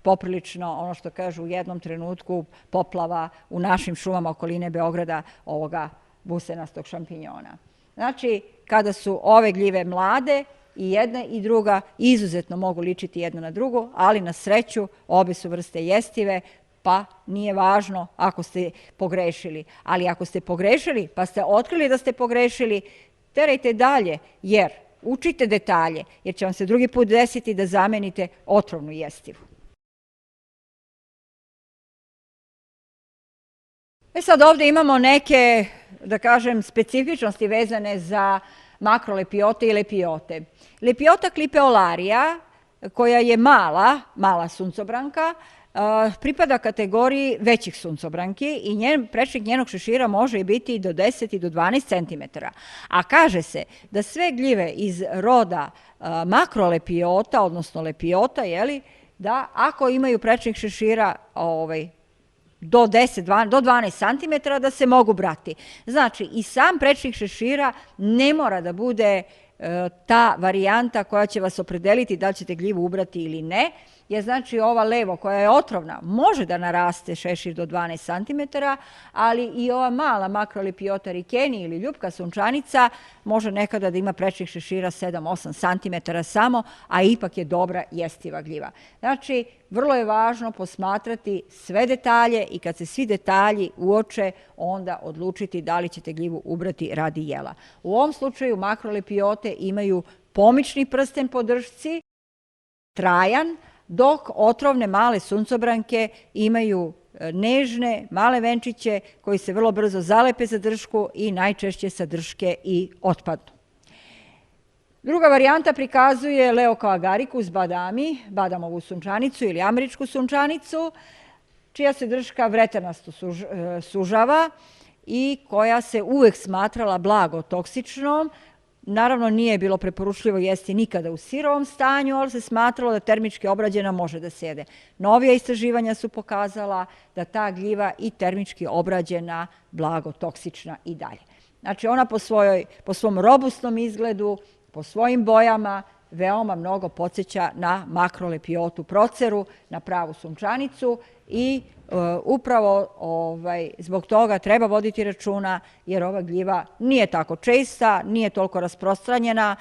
poprilično, ono što kažu u jednom trenutku, poplava u našim šumama okoline Beograda ovoga busenastog šampinjona. Znači, kada su ove gljive mlade, i jedna i druga izuzetno mogu ličiti jedna na drugu, ali na sreću obe su vrste jestive, pa nije važno ako ste pogrešili. Ali ako ste pogrešili, pa ste otkrili da ste pogrešili, terajte dalje, jer učite detalje, jer će vam se drugi put desiti da zamenite otrovnu jestivu. Sad ovdje imamo neke, da kažem, specifičnosti vezane za makrolepiote i lepiote. Lepiota clipeolaria, koja je mala suncobranka, pripada kategoriji većih suncobranki i prečnik njenog šešira može biti do 10 i do 12 cm. A kaže se da sve gljive iz roda makrolepiota, odnosno lepiota, da ako imaju prečnik šešira do 12 cm da se mogu brati. Znači, i sam prečnik šešira ne mora da bude ta varijanta koja će vas opredeliti da li ćete gljivu ubrati ili ne, jer znači ova levo koja je otrovna može da naraste šešir do 12 cm, ali i ova mala makrolepiota rikeni ili ljupka sunčanica može nekada da ima prečnik šešira 7-8 cm samo, a ipak je dobra jestiva gljiva. Znači, vrlo je važno posmatrati sve detalje i kad se svi detalji uoče, onda odlučiti da li ćete gljivu ubrati radi jela. U ovom slučaju makrolepiote imaju pomični prsten po držci, trajan, dok otrovne male suncobranke imaju nežne, male venčiće koji se vrlo brzo zalepe za dršku i najčešće sa drške i otpadnu. Druga varijanta prikazuje Leocoagaricus badami, badamovu sunčanicu ili američku sunčanicu, čija se drška vretenasto sužava i koja se uvek smatrala blago toksičnom. Naravno, nije bilo preporučljivo jesti nikada u sirovom stanju, ali se smatralo da termički obrađena može da se jede. Novija istraživanja su pokazala da ta gljiva i termički obrađena blago toksična i dalje. Znači, ona po svom robustnom izgledu, po svojim bojama, veoma mnogo podsjeća na makrolepiotu proceru, na pravu sunčanicu i upravo zbog toga treba voditi računa jer ova gljiva nije tako česta, nije toliko rasprostranjena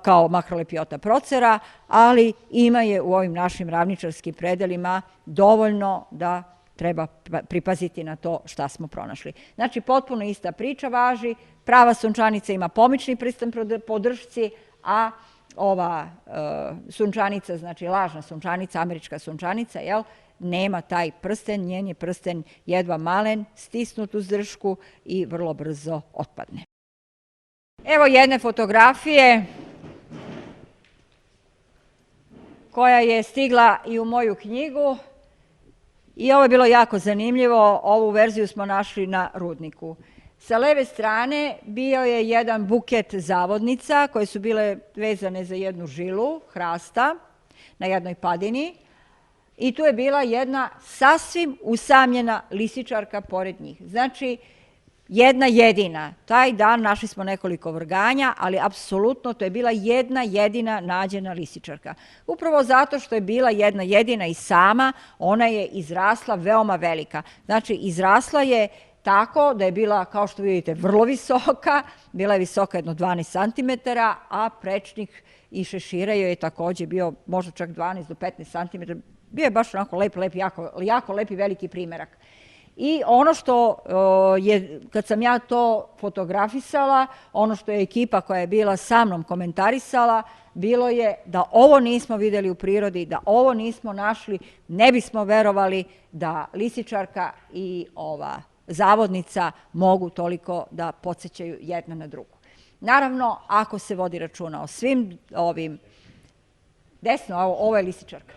kao makrolepiota procera, ali ima je u ovim našim ravničarskim predelima dovoljno da treba pripaziti na to šta smo pronašli. Znači, potpuno ista priča važi, prava sunčanica ima pomični prsten po držci, a ova sunčanica, znači lažna sunčanica, američka sunčanica, nema taj prsten, njen je prsten jedva malen, stisnut uz dršku i vrlo brzo otpadne. Evo jedne fotografije koja je stigla i u moju knjigu i ovo je bilo jako zanimljivo, ovu verziju smo našli na Rudniku. Sa leve strane bio je jedan buket zavodnica koje su bile vezane za jednu žilu hrasta na jednoj padini i tu je bila jedna sasvim usamljena lisičarka pored njih. Znači, jedna jedina. Taj dan našli smo nekoliko vrganja, ali apsolutno to je bila jedna jedina nađena lisičarka. Upravo zato što je bila jedna jedina i sama, ona je izrasla veoma velika. Znači, izrasla je tako da je bila, kao što vidite, vrlo visoka, bila je visoka jedno 12 cm, a prečnik i šešira joj je takođe bio možda čak 12 do 15 cm. Bio je baš onako lep, jako lep i veliki primerak. I ono što je, kad sam ja to fotografisala, ono što je ekipa koja je bila sa mnom komentarisala, bilo je da ovo nismo videli u prirodi, da ovo nismo našli, ne bismo verovali da lisičarka i ova zavodnica mogu toliko da podsjećaju jedna na drugu. Naravno, ako se vodi računa o svim ovim, desno, ovo je lisičarka,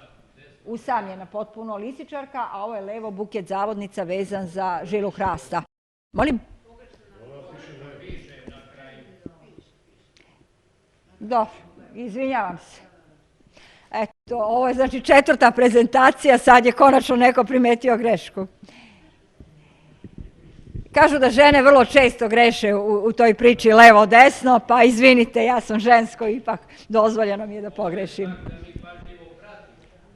usamljena potpuno lisičarka, a ovo je levo buket zavodnica vezan za žilu hrasta. Molim? Dobro, izvinjavam se. Eto, ovo je znači 4. prezentacija, sad je konačno neko primetio grešku. Kažu da žene vrlo često greše u toj priči levo-desno, pa izvinite, ja sam žensko, ipak dozvoljeno mi je da pogrešim.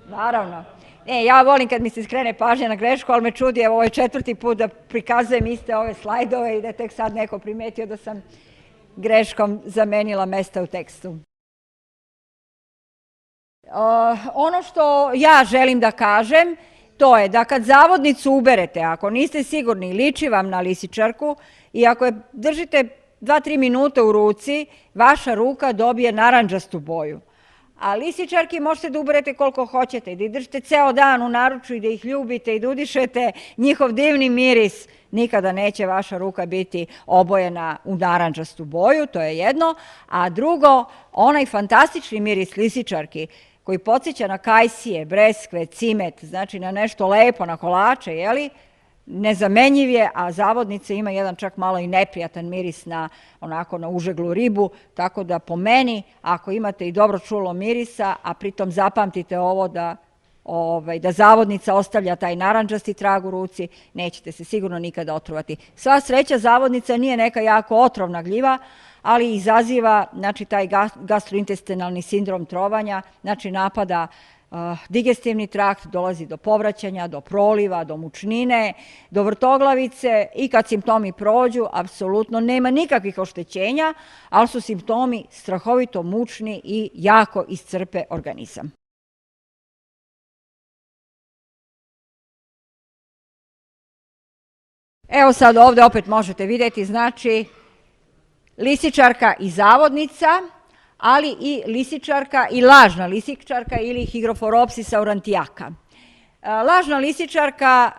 Naravno. Ja volim kad mi se skrene pažnja na grešku, ali me čudi, evo ovo je 4. put da prikazujem iste ove slajdove i da je tek sad neko primetio da sam greškom zamenila mesta u tekstu. Ono što ja želim da kažem, to je da kad zavodnicu uberete, ako niste sigurni, liči vam na lisičarku i ako je držite 2-3 minuta u ruci, vaša ruka dobije narandžastu boju. A lisičarki možete da uberete koliko hoćete i da ih držite ceo dan u naručju i da ih ljubite i da udišete njihov divni miris. Nikada neće vaša ruka biti obojena u narandžastu boju, to je jedno. A drugo, onaj fantastični miris lisičarki koji podsjeća na kajsije, breskve, cimet, znači na nešto lepo, na kolače, jeli? Nezamenjiv je, a zavodnica ima jedan čak malo i neprijatan miris na užeglu ribu, tako da po meni, ako imate i dobro čulo mirisa, a pritom zapamtite ovo da zavodnica ostavlja taj narandžasti trag u ruci, nećete se sigurno nikada otrovati. Sva sreća, zavodnica nije neka jako otrovna gljiva, ali izaziva taj gastrointestinalni sindrom trovanja, znači napada digestivni trakt, dolazi do povraćanja, do proliva, do mučnine, do vrtoglavice i kad simptomi prođu, apsolutno nema nikakvih oštećenja, ali su simptomi strahovito mučni i jako iscrpe organizam. Evo sad ovde opet možete vidjeti, znači lisičarka i zavodnica, ali i lisičarka i lažna lisičarka ili Hygrophorhopsis aurantiaca. Lažna lisičarka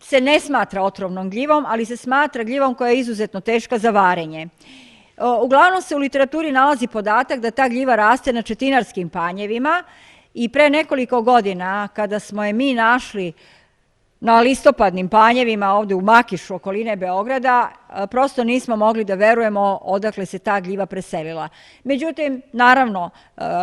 se ne smatra otrovnom gljivom, ali se smatra gljivom koja je izuzetno teška za varenje. Uglavnom se u literaturi nalazi podatak da ta gljiva raste na četinarskim panjevima i pre nekoliko godina kada smo je mi našli na listopadnim panjevima ovde u Makišu, okoline Beograda, prosto nismo mogli da verujemo odakle se ta gljiva preselila. Međutim, naravno,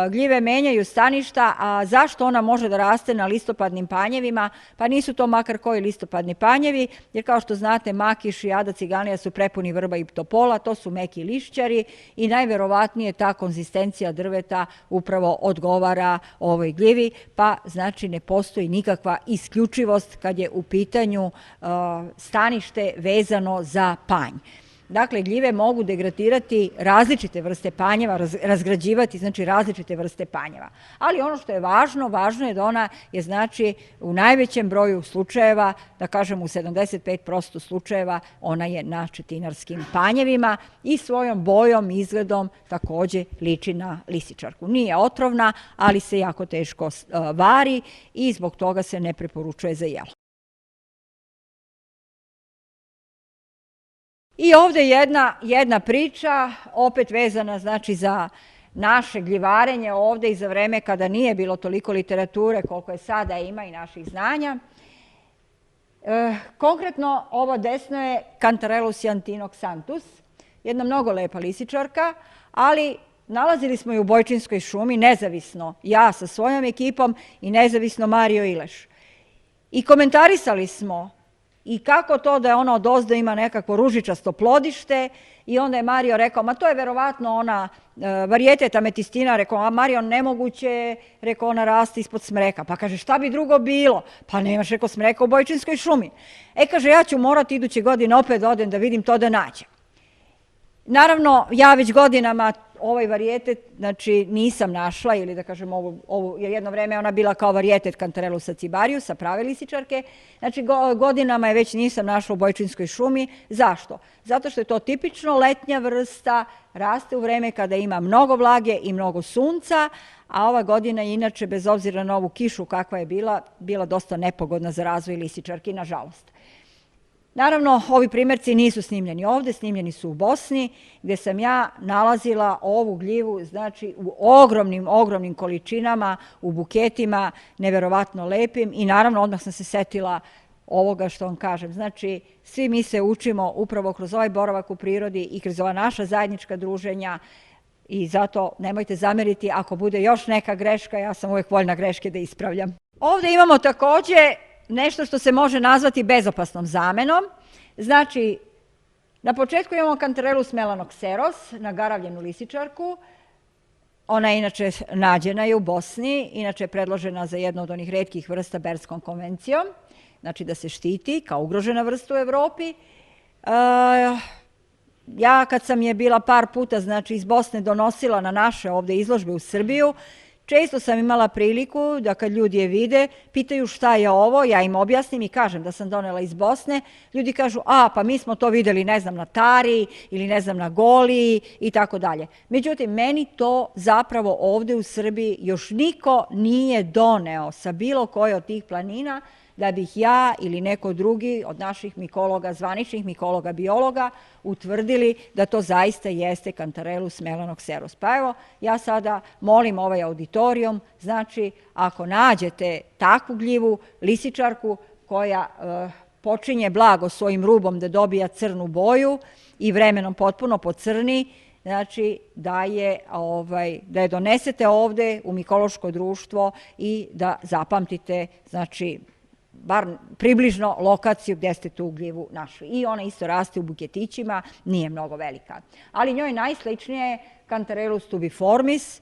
gljive menjaju staništa, a zašto ona može da raste na listopadnim panjevima? Pa nisu to makar koji listopadni panjevi, jer kao što znate, Makiš i Ada Ciganlija su prepuni vrba i topola, to su meki lišćari i najverovatnije ta konzistencija drveta upravo odgovara ovoj gljivi, pa znači ne postoji nikakva isključivost kad je u pitanju stanište vezano za panj. Dakle, gljive mogu degradirati različite vrste panjeva, razgrađivati, znači različite vrste panjeva. Ali ono što je važno, važno je da ona je, znači, u najvećem broju slučajeva, da kažem u 75% slučajeva, ona je na četinarskim panjevima i svojom bojom, izgledom takođe liči na lisičarku. Nije otrovna, ali se jako teško vari i zbog toga se ne preporučuje za jelo. I ovde jedna priča, opet vezana znači za naše gljivarenje ovde i za vreme kada nije bilo toliko literature koliko je sada ima i naših znanja. Konkretno ovo desno je Cantarellus cyantinoxanthus, jedna mnogo lepa lisičarka, ali nalazili smo je u Bojčinskoj šumi nezavisno, ja sa svojom ekipom i nezavisno Mario Ileš. I komentarisali smo i kako to da je ona odozdo ima nekako ružičasto plodište i onda je Mario rekao, ma to je verovatno ona varijetet ametistina, rekao, a Mario nemoguće, rekao, ona raste ispod smreka. Pa kaže, šta bi drugo bilo? Pa nemaš, rekao, smreka u Bojčinskoj šumi. Kaže, ja ću morati iduće godine opet da odem da vidim to da nađem. Naravno, ja već godinama ovaj varijetet, znači nisam našla ili da kažem jer jedno vreme ona bila kao varijetet Cantarellusa cibariusa, prave lisičarke, znači godinama je već nisam našla u Bojčinskoj šumi. Zašto? Zato što je to tipično letnja vrsta, raste u vreme kada ima mnogo vlage i mnogo sunca, a ova godina je inače, bez obzira na ovu kišu kakva je bila dosta nepogodna za razvoj lisičarki, nažalost. Naravno, ovi primjerci nisu snimljeni ovde, snimljeni su u Bosni, gde sam ja nalazila ovu gljivu, znači u ogromnim količinama, u buketima, neverovatno lepim i naravno odmah sam se setila ovoga što vam kažem. Znači, svi mi se učimo upravo kroz ovaj boravak u prirodi i kroz ova naša zajednička druženja i zato nemojte zameriti ako bude još neka greška, ja sam uvek voljna greške da ispravljam. Ovde imamo takođe nešto što se može nazvati bezopasnom zamenom. Znači, na početku imamo Cantarellus melanoxeros, nagaravljenu lisičarku. Ona je inače nađena je u Bosni, inače je predložena za jednu od onih retkih vrsta Bernskom konvencijom, znači da se štiti kao ugrožena vrsta u Evropi. Ja kad sam je bila par puta, znači iz Bosne donosila na naše ovde izložbe u Srbiju, Često sam imala priliku da kad ljudi je vide, pitaju šta je ovo, ja im objasnim i kažem da sam donela iz Bosne. Ljudi kažu, pa mi smo to videli, ne znam, na Tari ili ne znam, na Goliji i tako dalje. Međutim, meni to zapravo ovde u Srbiji još niko nije doneo sa bilo koje od tih planina, da bih ja ili neko drugi od naših mikologa, zvaničnih mikologa, biologa, utvrdili da to zaista jeste Cantarellus melanoxeros. Pa evo, ja sada molim ovaj auditorijum, znači, ako nađete takvu gljivu, lisičarku, koja počinje blago svojim rubom da dobija crnu boju i vremenom potpuno pocrni, znači da je donesete ovde u mikološko društvo i da zapamtite, znači, bar približno lokaciju gde ste tu gljivu našli. I ona isto raste u buketićima, nije mnogo velika. Ali njoj najsličnije je Cantarellus tubiformis,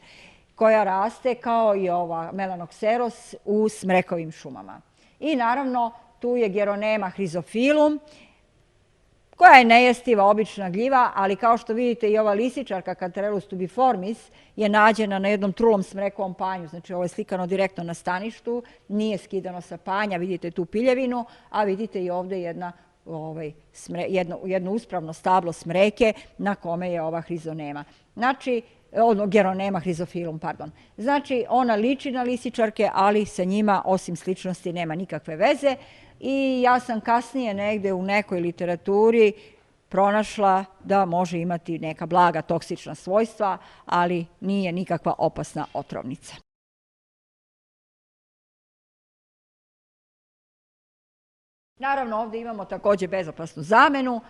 koja raste kao i ova melanoxeros u smrekovim šumama. I naravno tu je Geronema hrizofilum, koja je nejestiva, obična gljiva, ali kao što vidite i ova lisičarka Cantarellus tubiformis je nađena na jednom trulom smrekovom panju. Znači ovo je slikano direktno na staništu, nije skidano sa panja, vidite tu piljevinu, a vidite i ovde jedno uspravno stablo smreke na kome je ova hrizonema. Znači, Geronema hrizofilum, pardon. Znači, ona liči na lisičarke, ali sa njima, osim sličnosti, nema nikakve veze. I ja sam kasnije negde u nekoj literaturi pronašla da može imati neka blaga toksična svojstva, ali nije nikakva opasna otrovnica. Naravno, ovde imamo takođe bezopasnu zamenu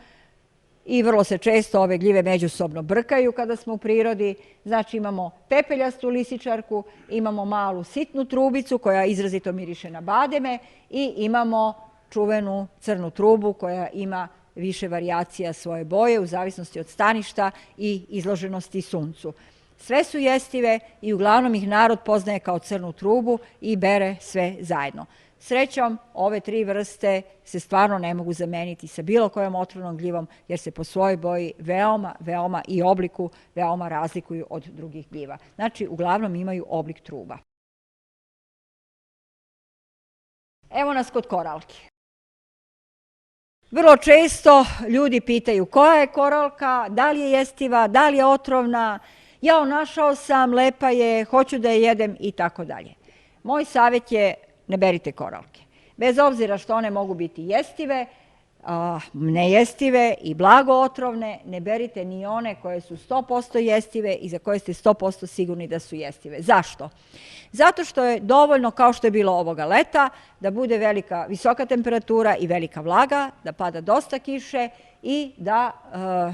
i vrlo se često ove gljive međusobno brkaju kada smo u prirodi. Znači imamo pepeljastu lisičarku, imamo malu sitnu trubicu koja izrazito miriše na bademe i imamo čuvenu crnu trubu koja ima više varijacija svoje boje u zavisnosti od staništa i izloženosti suncu. Sve su jestive i uglavnom ih narod poznaje kao crnu trubu i bere sve zajedno. Srećom, ove tri vrste se stvarno ne mogu zameniti sa bilo kojom otrovnom gljivom, jer se po svojoj boji veoma i obliku veoma razlikuju od drugih gljiva. Znači, uglavnom imaju oblik truba. Evo nas kod koralki. Vrlo često ljudi pitaju koja je koralka, da li je jestiva, da li je otrovna, jao, našao sam, lepa je, hoću da je jedem i tako dalje. Moj savjet je ne berite koralke. Bez obzira što one mogu biti jestive, nejestive i blago otrovne, ne berite ni one koje su 100% jestive i za koje ste 100% sigurni da su jestive. Zašto? Zato što je dovoljno, kao što je bilo ovoga leta, da bude visoka temperatura i velika vlaga, da pada dosta kiše i da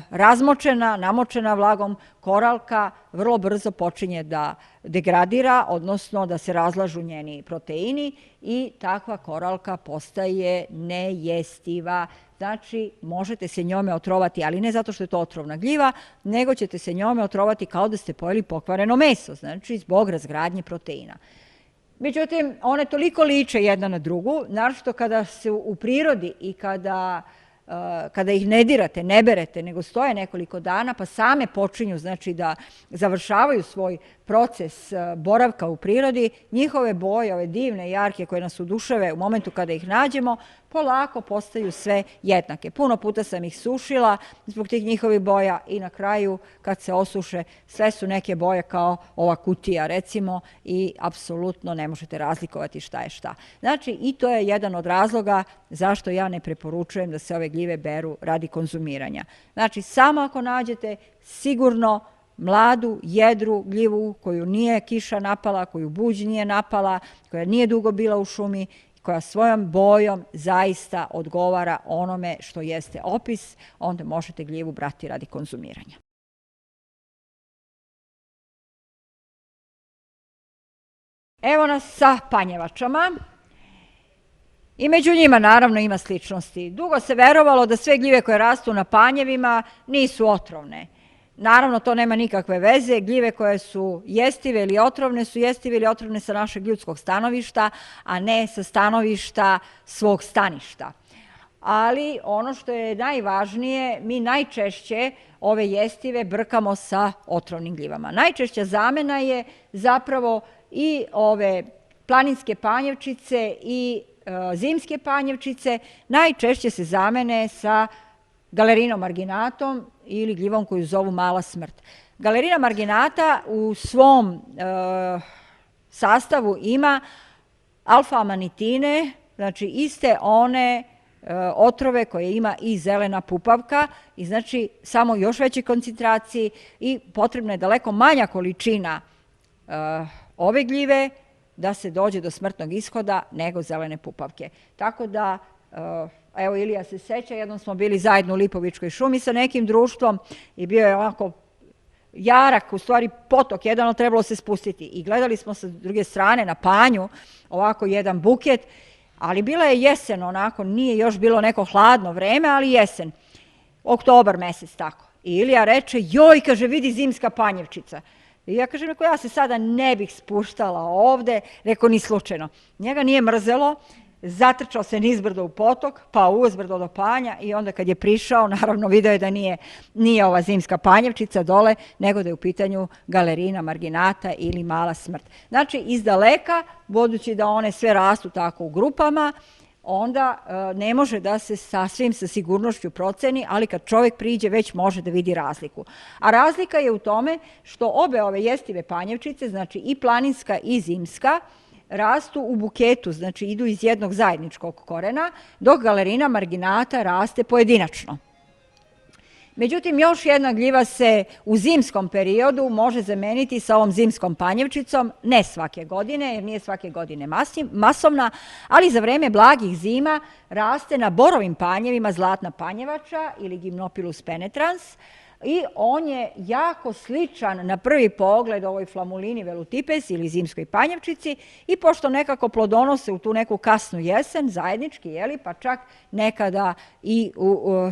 razmočena, namočena vlagom koralka vrlo brzo počinje da degradira, odnosno da se razlažu njeni proteini i takva koralka postaje nejestiva. Znači, možete se njome otrovati, ali ne zato što je to otrovna gljiva, nego ćete se njome otrovati kao da ste pojeli pokvareno meso, znači zbog razgradnje proteina. Međutim, one toliko liče jedna na drugu, naročito kada su u prirodi i kada ih ne dirate, ne berete, nego stoje nekoliko dana, pa same počinju, znači, da završavaju svoj proces boravka u prirodi, njihove boje, ove divne, jarke koje nas oduševe u momentu kada ih nađemo, polako postaju sve jednake. Puno puta sam ih sušila zbog tih njihovih boja i na kraju, kad se osuše, sve su neke boje kao ova kutija, recimo, i apsolutno ne možete razlikovati šta je šta. Znači, i to je jedan od razloga zašto ja ne preporučujem da se ove gljive beru radi konzumiranja. Znači, samo ako nađete sigurno mladu, jedru gljivu koju nije kiša napala, koju buđ nije napala, koja nije dugo bila u šumi, koja svojom bojom zaista odgovara onome što jeste opis, onda možete gljivu brati radi konzumiranja. Evo nas sa panjevačama. I među njima naravno ima sličnosti. Dugo se verovalo da sve gljive koje rastu na panjevima nisu otrovne. Naravno, to nema nikakve veze. Gljive koje su jestive ili otrovne su jestive ili otrovne sa našeg ljudskog stanovišta, a ne sa stanovišta svog staništa. Ali ono što je najvažnije, mi najčešće ove jestive brkamo sa otrovnim gljivama. Najčešća zamena je zapravo i ove planinske panjevčice i zimske panjevčice najčešće se zamene sa galerinom marginatom ili gljivom koju zovu mala smrt. Galerina marginata u svom sastavu ima alfa-amanitine, znači iste one otrove koje ima i zelena pupavka i znači samo još veće koncentraciji i potrebna je daleko manja količina ove gljive da se dođe do smrtnog ishoda nego zelene pupavke. Tako da, evo Ilija se seća, jednom smo bili zajedno u Lipovičkoj šumi sa nekim društvom i bio je ovako jarak, u stvari potok, jedan trebalo se spustiti i gledali smo sa druge strane na panju ovako jedan buket, ali bila je jesen onako, nije još bilo neko hladno vreme, ali jesen, oktobar mesec tako. I Ilija reče, joj, kaže, vidi zimska panjevčica. I ja kažem, ja se sada ne bih spuštala ovde, rekao, ni slučajno. Njega nije mrzelo, zatrčao se nizbrdo u potok, pa uzbrdo do panja i onda kad je prišao, naravno video je da nije ova zimska panjevčica dole, nego da je u pitanju galerina marginata ili mala smrt. Znači, iz daleka, budući da one sve rastu tako u grupama, onda ne može da se sasvim sa sigurnošću proceni, ali kad čovjek priđe već može da vidi razliku. A razlika je u tome što obe ove jestive panjevčice, znači i planinska i zimska, rastu u buketu, znači idu iz jednog zajedničkog korena, dok galerina marginata raste pojedinačno. Međutim, još jedna gljiva se u zimskom periodu može zameniti sa ovom zimskom panjevčicom, ne svake godine, jer nije svake godine masovna, ali za vreme blagih zima raste na borovim panjevima zlatna panjevača ili Gymnopilus penetrans, i on je jako sličan na prvi pogled ovoj Flamulini velutipes ili zimskoj panjevčici i pošto nekako plodonose u tu neku kasnu jesen, zajednički, pa čak nekada i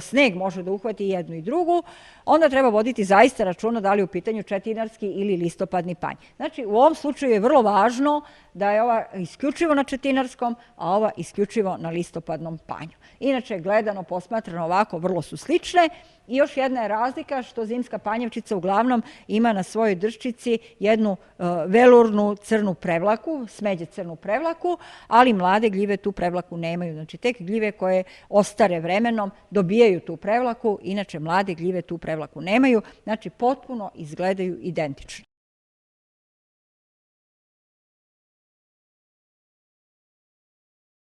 sneg može da uhvati jednu i drugu, onda treba voditi zaista računa da li je u pitanju četinarski ili listopadni panj. Znači, u ovom slučaju je vrlo važno da je ova isključivo na četinarskom, a ova isključivo na listopadnom panju. Inače, gledano, posmatrano ovako, vrlo su slične. I još jedna je razlika što zimska panjevčica uglavnom ima na svojoj drščici jednu velurnu crnu prevlaku, smeđe crnu prevlaku, ali mlade gljive tu prevlaku nemaju. Znači, tek gljive koje ostare vremenom dobijaju tu prevlaku, inače mlade gljive tu prevlaku nemaju, znači potpuno izgledaju identično.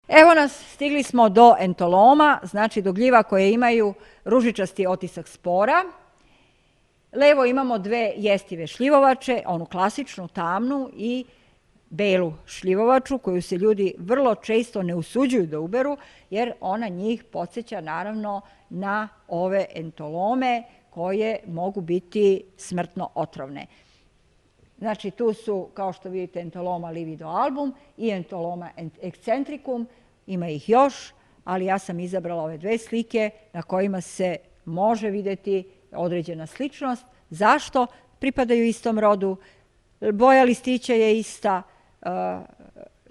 Evo nas, stigli smo do entoloma, znači do gljiva koje imaju ružičasti otisak spora. Levo imamo dve jestive šljivovače, onu klasičnu, tamnu i belu šljivovaču koju se ljudi vrlo često ne usuđuju da uberu, jer ona njih podsjeća naravno na ove entolome koje mogu biti smrtno otrovne. Znači, tu su, kao što vidite, entoloma lividoalbum i entoloma excentricum. Ima ih još, ali ja sam izabrala ove dve slike na kojima se može vidjeti određena sličnost. Zašto? Pripadaju istom rodu, boja listića je ista,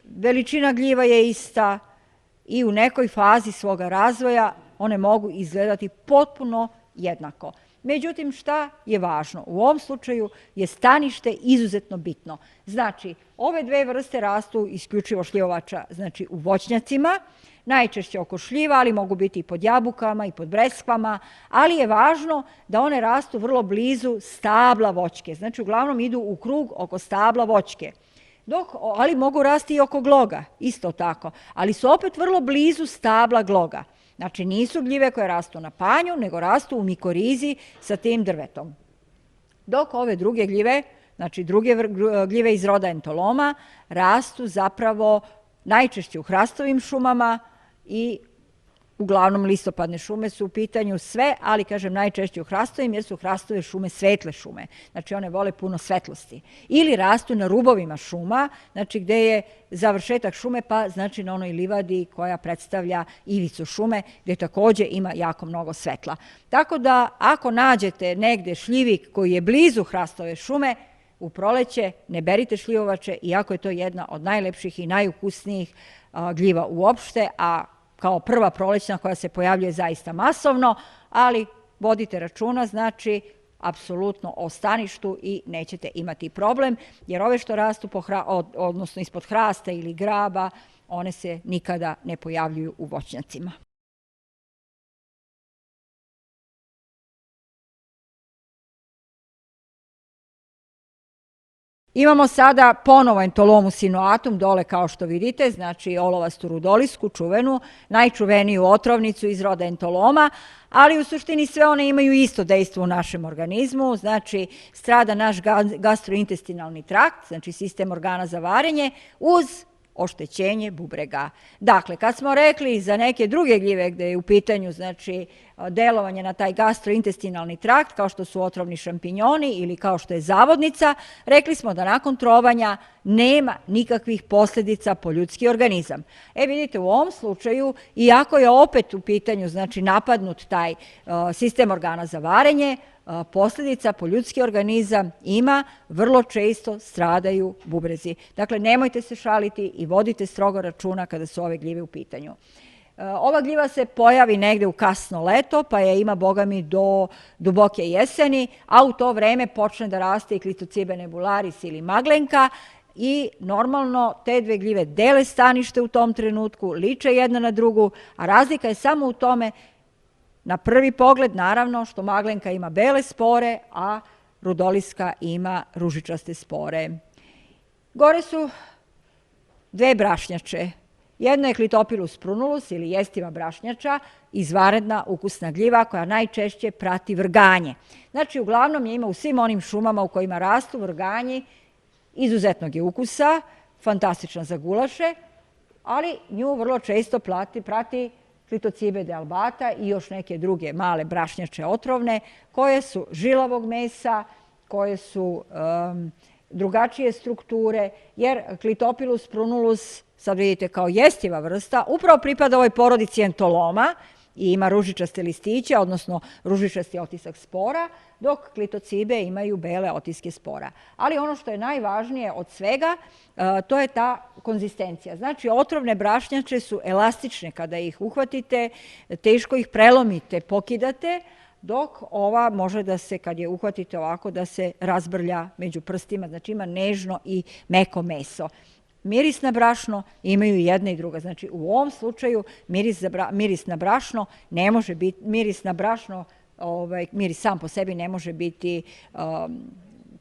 veličina gljiva je ista i u nekoj fazi svoga razvoja one mogu izgledati potpuno jednako. Međutim, šta je važno? U ovom slučaju je stanište izuzetno bitno. Znači, ove dve vrste rastu isključivo šljivovača, znači u voćnjacima, najčešće oko šljiva, ali mogu biti i pod jabukama i pod breskvama, ali je važno da one rastu vrlo blizu stabla voćke. Znači, uglavnom idu u krug oko stabla voćke. Ali mogu rasti i oko gloga, isto tako, ali su opet vrlo blizu stabla gloga. Znači, nisu gljive koje rastu na panju, nego rastu u mikorizi sa tim drvetom. Dok ove druge gljive, znači druge gljive iz roda entoloma, rastu zapravo najčešće u hrastovim šumama i uglavnom listopadne šume su u pitanju sve, ali kažem najčešće u hrastovim jer su hrastove šume svetle šume. Znači, one vole puno svetlosti. Ili rastu na rubovima šuma, znači gde je završetak šume, pa znači na onoj livadi koja predstavlja ivicu šume, gde takođe ima jako mnogo svetla. Tako da, ako nađete negde šljivik koji je blizu hrastove šume, u proleće ne berite šljivovače, iako je to jedna od najlepših i najukusnijih gljiva uopšte, a kao prva prolećna koja se pojavljuje zaista masovno, ali vodite računa, znači, apsolutno o staništu i nećete imati problem, jer ove što rastu odnosno ispod hrasta ili graba, one se nikada ne pojavljuju u voćnjacima. Imamo sada ponovo Entolomu sinuatum dole kao što vidite, znači olovastu rudolisku, čuvenu, najčuveniju otrovnicu iz roda Entoloma, ali u suštini sve one imaju isto dejstvo u našem organizmu, znači strada naš gastrointestinalni trakt, znači sistem organa za varenje, uz oštećenje bubrega. Dakle, kad smo rekli za neke druge gljive gde je u pitanju znači delovanje na taj gastrointestinalni trakt, kao što su otrovni šampinjoni ili kao što je zavodnica, rekli smo da nakon trovanja nema nikakvih posljedica po ljudski organizam. Vidite, u ovom slučaju, iako je opet u pitanju znači napadnut taj sistem organa za varenje, posljedica po ljudski organizam ima, vrlo često stradaju bubrezi. Dakle, nemojte se šaliti i vodite strogo računa kada su ove gljive u pitanju. Ova gljiva se pojavi negde u kasno leto, pa je ima, bogami, do duboke jeseni, a u to vreme počne da raste i Klitocibe nebularis ili maglenka i normalno te dve gljive dele stanište u tom trenutku, liče jedna na drugu, a razlika je samo u tome na prvi pogled, naravno, što maglenka ima bele spore, a rudoliska ima ružičaste spore. Gore su dve brašnjače. Jedna je Clitopilus prunulus ili jestiva brašnjača, izvanredna ukusna gljiva koja najčešće prati vrganje. Znači, uglavnom je ima u svim onim šumama u kojima rastu vrganji, izuzetnog je ukusa, fantastična za gulaše, ali nju vrlo često prati Clitocibe dealbata i još neke druge male brašnjače otrovne koje su žilavog mesa, koje su drugačije strukture, jer Clitopilus prunulus, sad vidite kao jestiva vrsta, upravo pripada ovoj porodici Entoloma i ima ružičaste listiće, odnosno ružičasti otisak spora, dok Clitocibe imaju bele otiske spora. Ali ono što je najvažnije od svega, to je ta konzistencija. Znači, otrovne brašnjače su elastične kada ih uhvatite, teško ih prelomite, pokidate, dok ova može da se, kad je uhvatite ovako, da se razbrlja među prstima, znači ima nežno i meko meso. Miris na brašno imaju jedna i druga. Znači, u ovom slučaju miris na brašno ne može biti, miris na brašno, miris sam po sebi ne može biti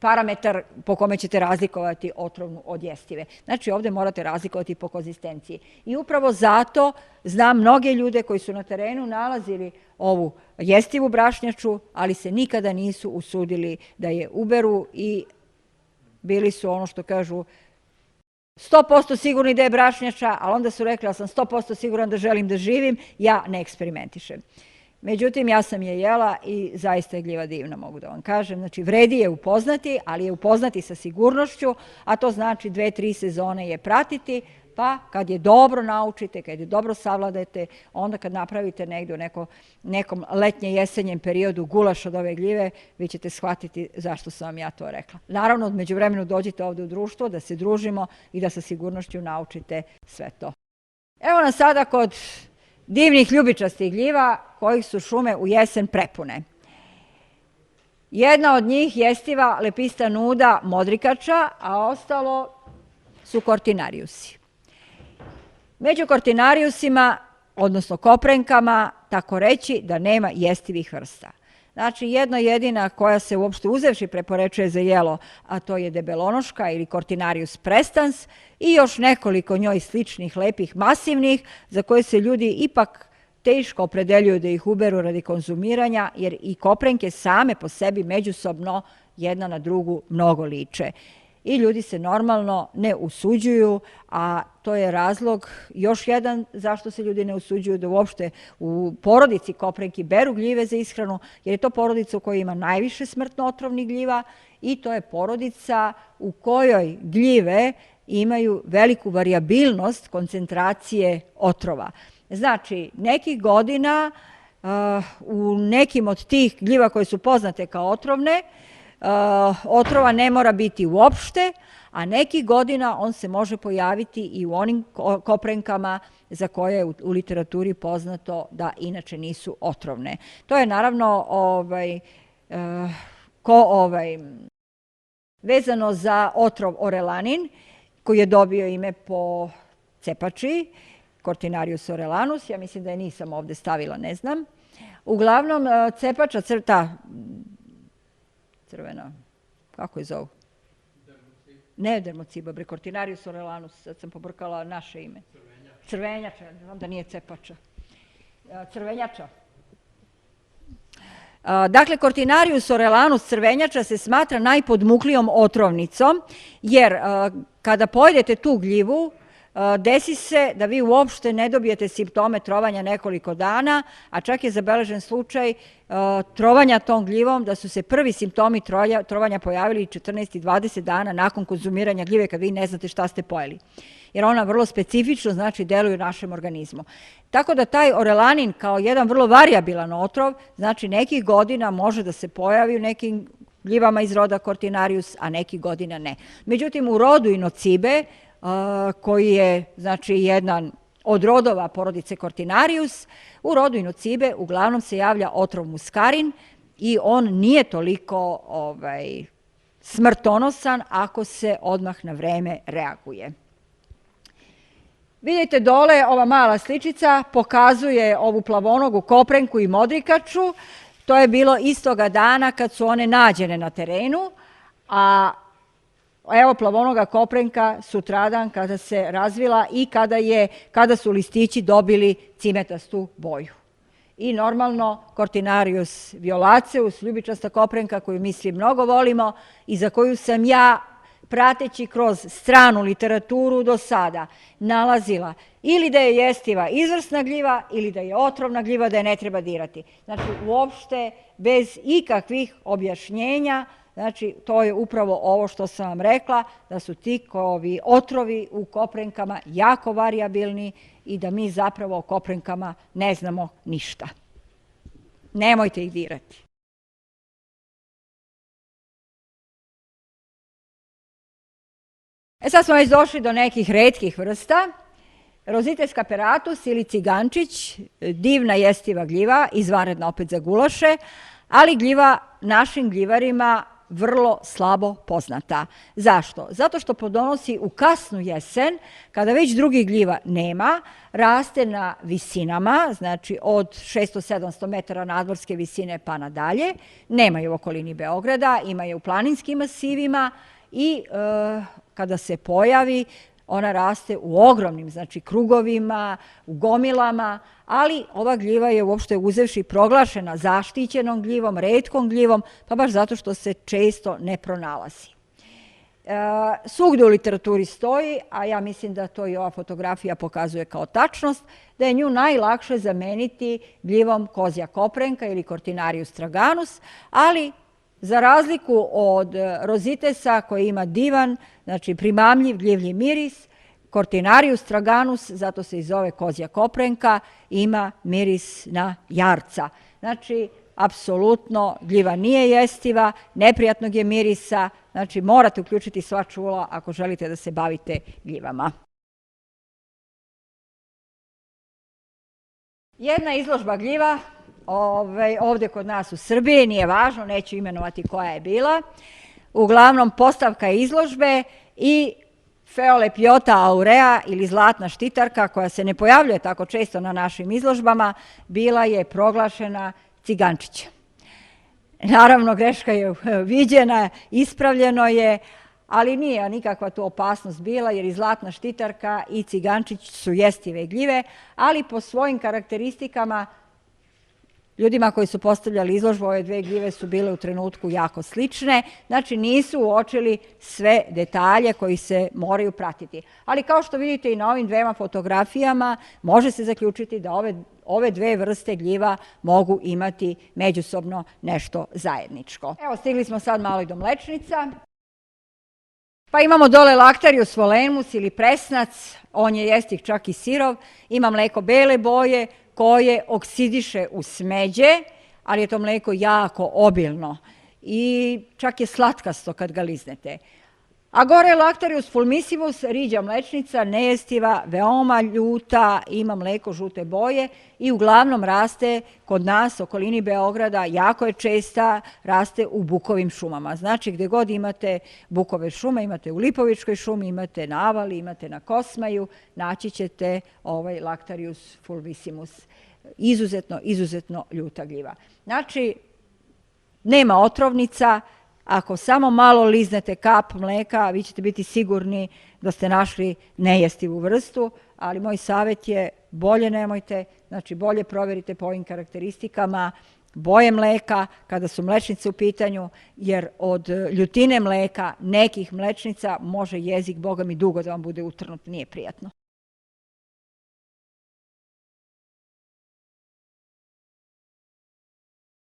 parametar po kome ćete razlikovati otrovnu od jestive. Znači, ovde morate razlikovati po konzistenciji. I upravo zato znam mnoge ljude koji su na terenu nalazili ovu jestivu brašnjaču, ali se nikada nisu usudili da je uberu i bili su, ono što kažu, 100% sigurni da je brašnjača, ali onda su rekli, ja sam 100% siguran da želim da živim, ja ne eksperimentišem. Međutim, ja sam je jela i zaista je gljiva divna, mogu da vam kažem. Znači, vredi je upoznati, ali je upoznati sa sigurnošću, a to znači 2-3 sezone je pratiti, pa kad je dobro naučite, kad je dobro savladate, onda kad napravite negdje u nekom letnje-jesenjem periodu gulaš od ove gljive, vi ćete shvatiti zašto sam vam ja to rekla. Naravno, od međuvremenu dođite ovde u društvo, da se družimo i da sa sigurnošću naučite sve to. Evo nas sada kod divnih ljubičastih gljiva kojih su šume u jesen prepune. Jedna od njih jestiva lepista nuda modrikača, a ostalo su kortinariusi. Među kortinariusima, odnosno koprenkama, tako reći da nema jestivih vrsta. Znači, jedna jedina koja se uopšte uzevši preporečuje za jelo, a to je debelonoška ili kortinarius prestans i još nekoliko njoj sličnih, lepih, masivnih, za koje se ljudi ipak teško opredeljuju da ih uberu radi konzumiranja, jer i koprenke same po sebi međusobno jedna na drugu mnogo liče. I ljudi se normalno ne usuđuju, a to je razlog još jedan zašto se ljudi ne usuđuju da uopšte u porodici koprenki beru gljive za ishranu, jer je to porodica u kojoj ima najviše smrtno otrovnih gljiva i to je porodica u kojoj gljive imaju veliku varijabilnost koncentracije otrova. Znači, nekih godina u nekim od tih gljiva koje su poznate kao otrovne, otrova ne mora biti uopšte, a nekih godina on se može pojaviti i u onim koprenkama za koje je u literaturi poznato da inače nisu otrovne. To je naravno vezano za otrov orelanin, koji je dobio ime po cepači, Cortinarius orelanus, ja mislim da je nisam ovde stavila, ne znam. Uglavnom, cepača crvena, kako je zovu? Ne dermociba, bre, Cortinarius orelanus, sad sam pobrkala naše ime. Crvenjača, onda nije cepača. Crvenjača. Dakle, Cortinarius orelanus crvenjača se smatra najpodmuklijom otrovnicom, jer kada pojedete tu gljivu, desi se da vi uopšte ne dobijete simptome trovanja nekoliko dana, a čak je zabeležen slučaj trovanja tom gljivom, da su se prvi simptomi trovanja pojavili 14 i 20 dana nakon konzumiranja gljive, kad vi ne znate šta ste pojeli. Jer ona vrlo specifično, znači, deluje u našem organizmu. Tako da taj orelanin kao jedan vrlo variabilan otrov, znači nekih godina može da se pojavi u nekim gljivama iz roda Cortinarius, a nekih godina ne. Međutim, u rodu Inocibe, koji je, znači, jedan od rodova porodice Cortinarius, u rodu Inocibe uglavnom se javlja otrov muskarin i on nije toliko smrtonosan ako se odmah na vreme reaguje. Vidite dole, ova mala sličica pokazuje ovu plavonogu koprenku i modrikaču. To je bilo istoga dana kad su one nađene na terenu, a evo plavonoga koprenka sutradan kada se razvila i kada su listići dobili cimetastu boju. I normalno Cortinarius violaceus, ljubičasta koprenka koju mi svi mnogo volimo i za koju sam ja, prateći kroz stranu literaturu do sada, nalazila ili da je jestiva izvrsna gljiva ili da je otrovna gljiva, da je ne treba dirati. Znači, uopšte bez ikakvih objašnjenja. Znači, to je upravo ovo što sam vam rekla, da su ti otrovi u koprenkama jako variabilni i da mi zapravo o koprenkama ne znamo ništa. Nemojte ih dirati. Sad smo već došli do nekih retkih vrsta. Rosites caperatus ili cigančić, divna jestiva gljiva, izvanredna opet za gulaše, ali gljiva našim gljivarima vrlo slabo poznata. Zašto? Zato što plodonosi u kasnu jesen, kada već drugih gljiva nema, raste na visinama, znači od 600-700 metara nadmorske visine pa nadalje, nema je u okolini Beograda, ima je u planinskim masivima i kada se pojavi, ona raste u ogromnim, znači, krugovima, u gomilama, ali ova gljiva je uopšte uzevši proglašena zaštićenom gljivom, retkom gljivom, pa baš zato što se često ne pronalazi. Svugde u literaturi stoji, a ja mislim da to i ova fotografija pokazuje kao tačnost, da je nju najlakše zameniti gljivom kozja koprenka ili Cortinarius traganus, ali za razliku od rozitesa koji ima divan, znači primamljiv gljivlji miris, Cortinarius traganus, zato se i zove kozja koprenka, ima miris na jarca. Znači, apsolutno gljiva nije jestiva, neprijatnog je mirisa, znači morate uključiti sva čula ako želite da se bavite gljivama. Jedna izložba gljiva ovde kod nas u Srbiji, nije važno, neću imenovati koja je bila. Uglavnom, postavka izložbe i Pheolepiota aurea ili zlatna štitarka, koja se ne pojavljuje tako često na našim izložbama, bila je proglašena cigančića. Naravno, greška je viđena, ispravljeno je, ali nije nikakva tu opasnost bila, jer i zlatna štitarka i cigančić su jestive gljive, ali po svojim karakteristikama ljudima koji su postavljali izložbu, ove dve gljive su bile u trenutku jako slične, znači nisu uočili sve detalje koji se moraju pratiti. Ali kao što vidite i na ovim dvema fotografijama, može se zaključiti da ove dve vrste gljiva mogu imati međusobno nešto zajedničko. Evo, stigli smo sad malo i do mlečnica. Pa imamo dole Lactarius volemus ili presnac, on je jestiv čak i sirov, ima mleko bele boje koje oksidiše u smeđe, ali je to mleko jako obilno i čak je slatkasto kad ga liznete. Agore lactarius fulmissimus, riđa mlečnica, nejestiva, veoma ljuta, ima mleko žute boje i uglavnom raste kod nas, okolini Beograda, jako je česta, raste u bukovim šumama. Znači, gde god imate bukove šume, imate u Lipovičkoj šumi, imate na Avali, imate na Kosmaju, naći ćete ovaj lactarius fulmissimus. Izuzetno ljuta gljiva. Znači, nema otrovnica. Ako samo malo liznete kap mleka, vi ćete biti sigurni da ste našli nejestivu vrstu, ali moj savjet je bolje nemojte, znači bolje provjerite po ovim karakteristikama boje mleka kada su mlečnice u pitanju, jer od ljutine mleka nekih mlečnica može jezik, Boga mi, dugo da vam bude utrnut, nije prijatno.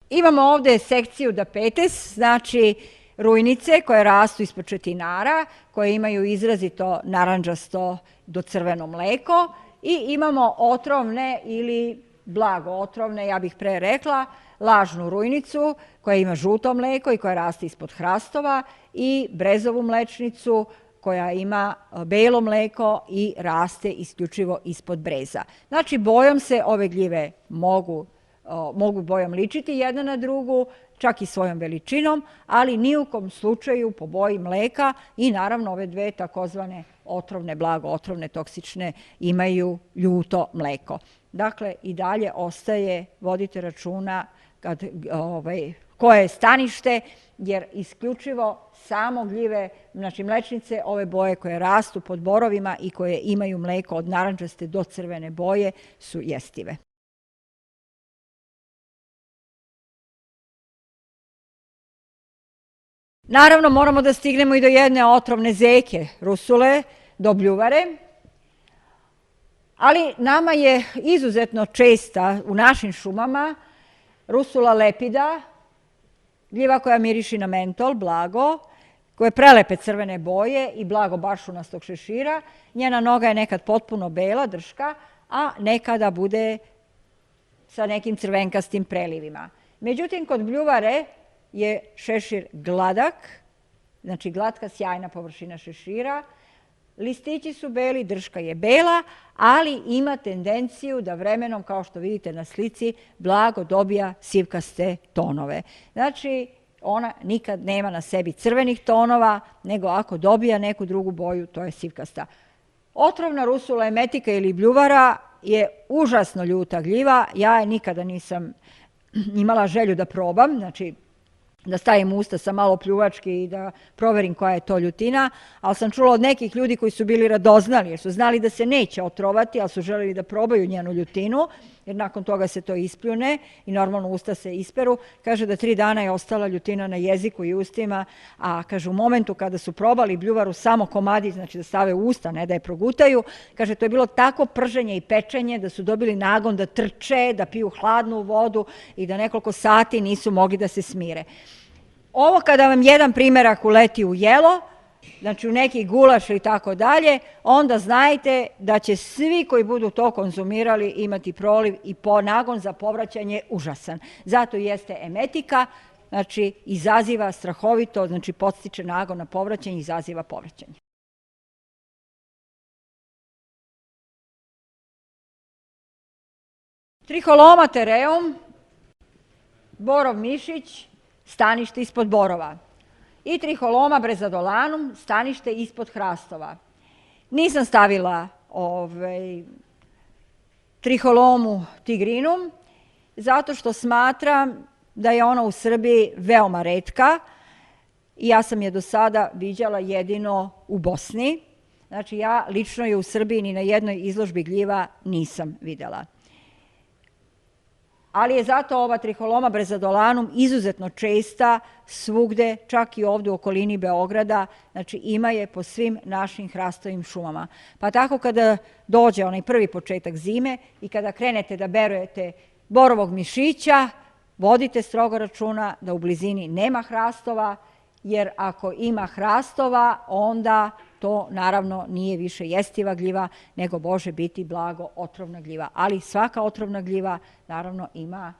Imamo ovde sekciju dapetes, znači rujnice koje rastu ispod četinara, koje imaju izrazito narandžasto do crveno mleko i imamo otrovne ili blago otrovne, ja bih pre rekla, lažnu rujnicu koja ima žuto mleko i koja raste ispod hrastova i brezovu mlečnicu koja ima belo mleko i raste isključivo ispod breza. Znači, bojom se ove gljive mogu bojom ličiti jedna na drugu, čak i svojom veličinom, ali ni u kom slučaju po boji mleka i naravno ove dve takozvane otrovne, blago otrovne, toksične imaju ljuto mleko. Dakle, i dalje ostaje, vodite računa koje je stanište, jer isključivo samo gljive, znači mlečnice, ove boje koje rastu pod borovima i koje imaju mleko od narandžaste do crvene boje su jestive. Naravno, moramo da stignemo i do jedne otrovne zeke, rusule, do bljuvare, ali nama je izuzetno česta u našim šumama rusula lepida, gljiva koja miriši na mentol, blago, koja je prelepe crvene boje i blago bašunastog šešira. Njena noga je nekad potpuno bela, drška, a nekada bude sa nekim crvenkastim prelivima. Međutim, kod bljuvare je šešir gladak, znači glatka sjajna površina šešira, listići su beli, drška je bela, ali ima tendenciju da vremenom, kao što vidite na slici, blago dobija sivkaste tonove. Znači, ona nikad nema na sebi crvenih tonova, nego ako dobija neku drugu boju, to je sivkasta. Otrovna rusula emetika ili bljuvara je užasno ljuta gljiva, ja je nikada nisam imala želju da probam, znači da stavim usta sa malo pljuvački i da proverim koja je to ljutina, ali sam čula od nekih ljudi koji su bili radoznali, jer su znali da se neće otrovati, ali su želeli da probaju njenu ljutinu, jer nakon toga se to ispljune i normalno usta se isperu. Kaže da 3 dana je ostala ljutina na jeziku i ustima, a kaže u momentu kada su probali bljuvaru samo komadi, znači da stave u usta, ne da je progutaju, kaže to je bilo tako prženje i pečenje da su dobili nagon da trče, da piju hladnu vodu i da nekoliko sati nisu mogli da se smire. Ovo kada vam jedan primerak uleti u jelo, znači u neki gulaš i tako dalje, onda znajte da će svi koji budu to konzumirali imati proliv i nagon za povraćanje užasan. Zato jeste emetika, znači izaziva strahovito, znači podstiče nagon na povraćanje, izaziva povraćanje. Triholoma tereum, borov mišić, stanište ispod borova. I Triholoma brezadolanum, stanište ispod hrastova. Nisam stavila Triholomu tigrinum, zato što smatram da je ona u Srbiji veoma retka i ja sam je do sada viđala jedino u Bosni. Znači, ja lično je u Srbiji ni na jednoj izložbi gljiva nisam videla. Ali je zato ova Triholoma brezadolanum izuzetno česta svugde, čak i ovde u okolini Beograda, znači ima je po svim našim hrastovim šumama. Pa tako kada dođe onaj prvi početak zime i kada krenete da berujete borovog mišića, vodite strogo računa da u blizini nema hrastova, jer ako ima hrastova, onda to naravno nije više jestiva gljiva, nego može biti blago otrovna gljiva. Ali svaka otrovna gljiva naravno ima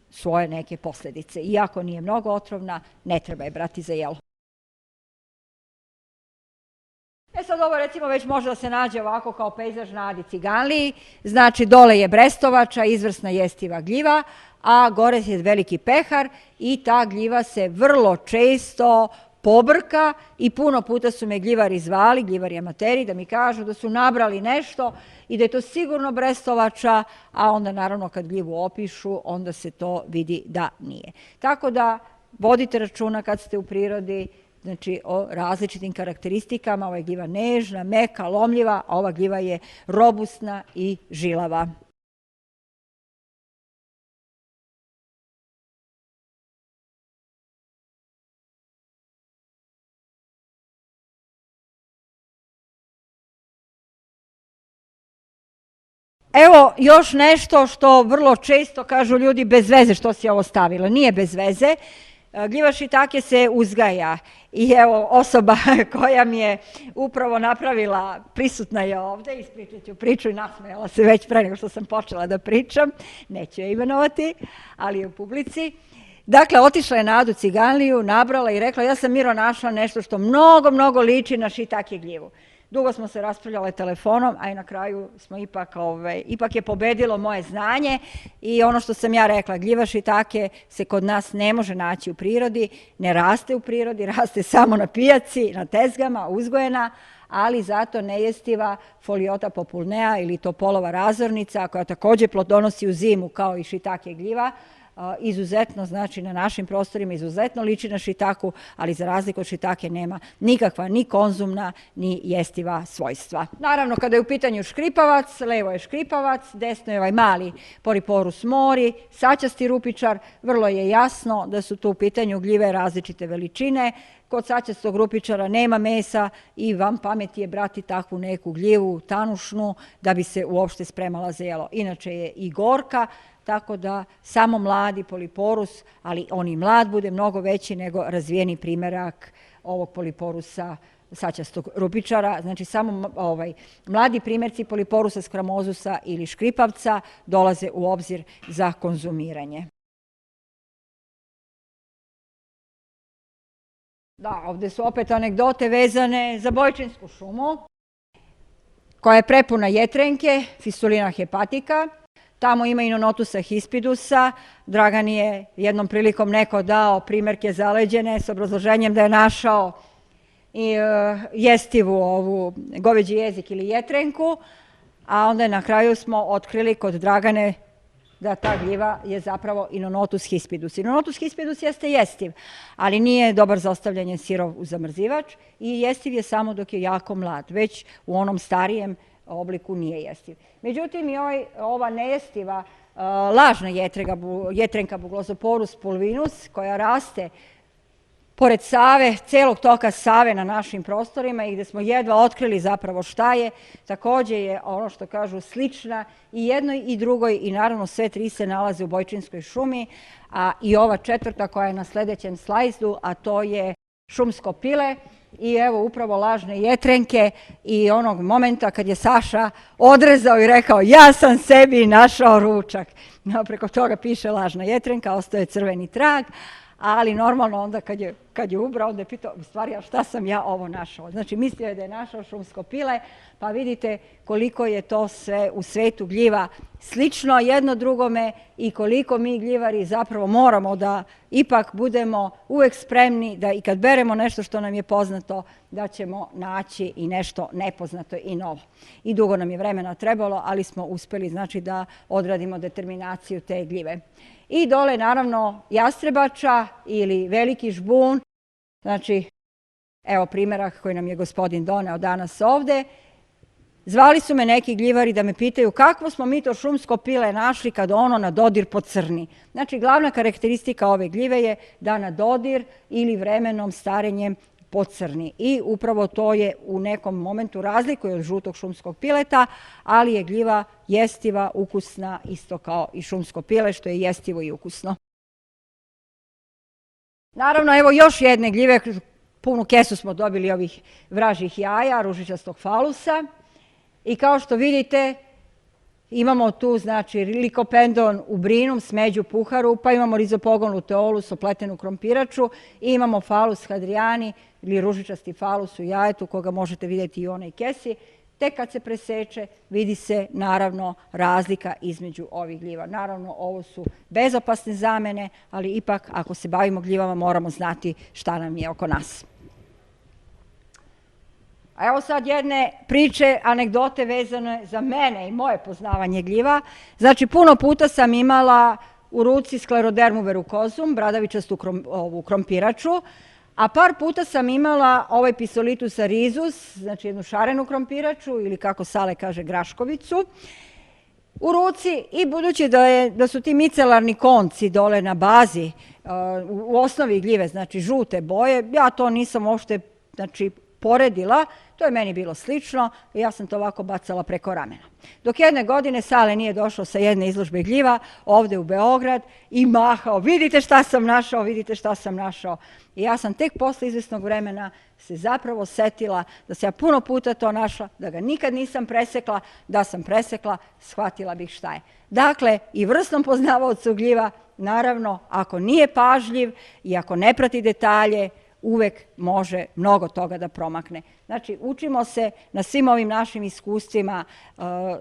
svoje neke posljedice. Iako nije mnogo otrovna, ne treba je brati za jelo. sad ovo recimo već može da se nađe ovako kao pejzaž na Adi Ciganliji, znači dole je Brestovača, izvrsna jestiva gljiva, a gore je veliki pehar i ta gljiva se vrlo često pobrka i puno puta su me gljivari zvali, gljivari amateri, da mi kažu da su nabrali nešto i da je to sigurno Brestovača, a onda naravno kad gljivu opišu, onda se to vidi da nije. Tako da vodite računa kad ste u prirodi, znači o različitim karakteristikama. Ova je gljiva nežna, meka, lomljiva, a ova gljiva je robustna i žilava. Evo još nešto što vrlo često kažu ljudi bez veze što si ovo stavila. Nije bez veze. Gljiva šitake se uzgaja i evo osoba koja mi je upravo napravila, prisutna je ovdje, ispričat ću priču i nasmejala se već pre nego što sam počela da pričam, neću je imenovati, ali je u publici. Dakle, otišla je na Adu Ciganliju, nabrala i rekla ja sam Miro našla nešto što mnogo liči na šitake gljivu. Dugo smo se raspravljale telefonom, a i na kraju smo ipak je pobedilo moje znanje i ono što sam ja rekla, gljiva šitake se kod nas ne može naći u prirodi, ne raste u prirodi, raste samo na pijaci, na tezgama, uzgojena, ali zato nejestiva Foliota populnea ili topolova razornica koja također plodonosi u zimu kao i šitake gljiva, izuzetno, znači na našim prostorima izuzetno liči na šitaku, ali za razliku od šitake nema nikakva ni konzumna ni jestiva svojstva. Naravno, kada je u pitanju škripavac, levo je škripavac, desno je ovaj mali Poriporus mori, sačasti rupičar, vrlo je jasno da su tu u pitanju gljive različite veličine. Kod sačastog rupičara nema mesa i vam pameti je brati takvu neku gljivu tanušnu da bi se uopšte spremala za jelo. Inače je i gorka, tako da samo mladi Poliporus, ali on i mlad bude mnogo veći nego razvijeni primjerak ovog Poliporusa sačastog rupičara. Znači samo mladi primjerci Poliporusa skramozusa ili škripavca dolaze u obzir za konzumiranje. Da, ovdje su opet anegdote vezane za Bojčinsku šumu, koja je prepuna jetrenke, Fistulina hepatica. Tamo ima i Nonotusa hispidusa. Dragan je jednom prilikom neko dao primjerke zaleđene s obrazloženjem da je našao jestivu ovu goveđi jezik ili jetrenku, a onda na kraju smo otkrili kod Dragane da ta gljiva je zapravo i Nonotus hispidus. I Nonotus hispidus jeste jestiv, ali nije dobar za ostavljanje sirov u zamrzivač i jestiv je samo dok je jako mlad. Već u onom starijem obliku nije jestiv. Međutim, i ova nejestiva lažna jetrenka Buglosoporus pulvinus, koja raste pored Save, celog toka Save na našim prostorima i gdje smo jedva otkrili zapravo šta je, također je ono što kažu slična i jednoj i drugoj i naravno sve tri se nalaze u Bojčinskoj šumi, a i ova četvrta koja je na sljedećem slajdu, a to je šumsko pile. I evo upravo lažne jetrenke i onog momenta kad je Saša odrezao i rekao ja sam sebi našao ručak. Preko toga piše lažna jetrenka, ostaje crveni trag, ali normalno onda kad je ubrao, onda je pitao u stvari a šta sam ja ovo našao. Znači mislio je da je našao šumsko pile, pa vidite koliko je to sve u svetu gljiva slično jedno drugome i koliko mi gljivari zapravo moramo da ipak budemo uvijek spremni da i kad beremo nešto što nam je poznato, da ćemo naći i nešto nepoznato i novo. I dugo nam je vremena trebalo, ali smo uspjeli znači da odradimo determinaciju te gljive. I dole naravno jastrebača ili veliki žbun, znači evo primjerak koji nam je gospodin doneo danas ovdje. Zvali su me neki gljivari da me pitaju kakvo smo mi to šumsko pile našli kad ono na dodir pocrni. Znači glavna karakteristika ove gljive je da na dodir ili vremenom starenjem pocrni. I upravo to je u nekom momentu razlikuje od žutog šumskog pileta, ali je gljiva jestiva, ukusna, isto kao i šumsko pile što je jestivo i ukusno. Naravno, evo još jedne gljive, punu kesu smo dobili ovih vražjih jaja, ružičastog falusa. I kao što vidite, Imamo tu, znači, likopendon ubrinum, smeđu puharu, pa imamo rizopogon luteolus, opletenu krompiraču i imamo falus hadrijani ili ružičasti falus u jajetu, koga možete vidjeti i u onoj kesi. Tek kad se preseče, vidi se naravno razlika između ovih gljiva. Naravno, ovo su bezopasne zamene, ali ipak ako se bavimo gljivama moramo znati šta nam je oko nas. A evo sad jedne priče, anegdote vezane za mene i moje poznavanje gljiva. Znači, puno puta sam imala u ruci Sclerodermu verrucosum, bradavičastu krompiraču, a par puta sam imala ovaj Pisolitus arizus, znači jednu šarenu krompiraču ili kako Sale kaže graškovicu, u ruci i budući da su ti micelarni konci dole na bazi, u osnovi gljive, znači žute boje, ja to nisam uopšte, znači, poredila, to je meni bilo slično i ja sam to ovako bacala preko ramena. Dok jedne godine Sale nije došao sa jedne izložbe gljiva ovde u Beograd i mahao, vidite šta sam našao, vidite šta sam našao. I ja sam tek posle izvesnog vremena se zapravo setila da sam ja puno puta to našla, da ga nikad nisam presekla, da sam presekla, shvatila bih šta je. Dakle, i vrsnom poznavaocu gljiva, naravno, ako nije pažljiv i ako ne prati detalje, uvek može mnogo toga da promakne. Znači, učimo se na svim ovim našim iskustvima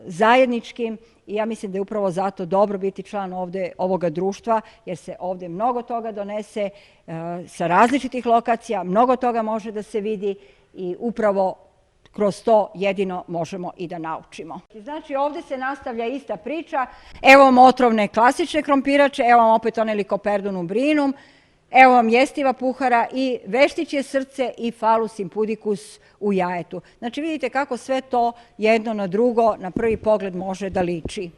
zajedničkim i ja mislim da je upravo zato dobro biti član ovde ovoga društva, jer se ovde mnogo toga donese sa različitih lokacija, mnogo toga može da se vidi i upravo kroz to jedino možemo i da naučimo. Znači, ovde se nastavlja ista priča. Evo vam otrovne klasične krompirače, evo vam opet one Lycoperdon ubrinum, evo vam jestiva puhara i veštiće srce i falus impudicus u jajetu. Znači, vidite kako sve to jedno na drugo na prvi pogled može da liči.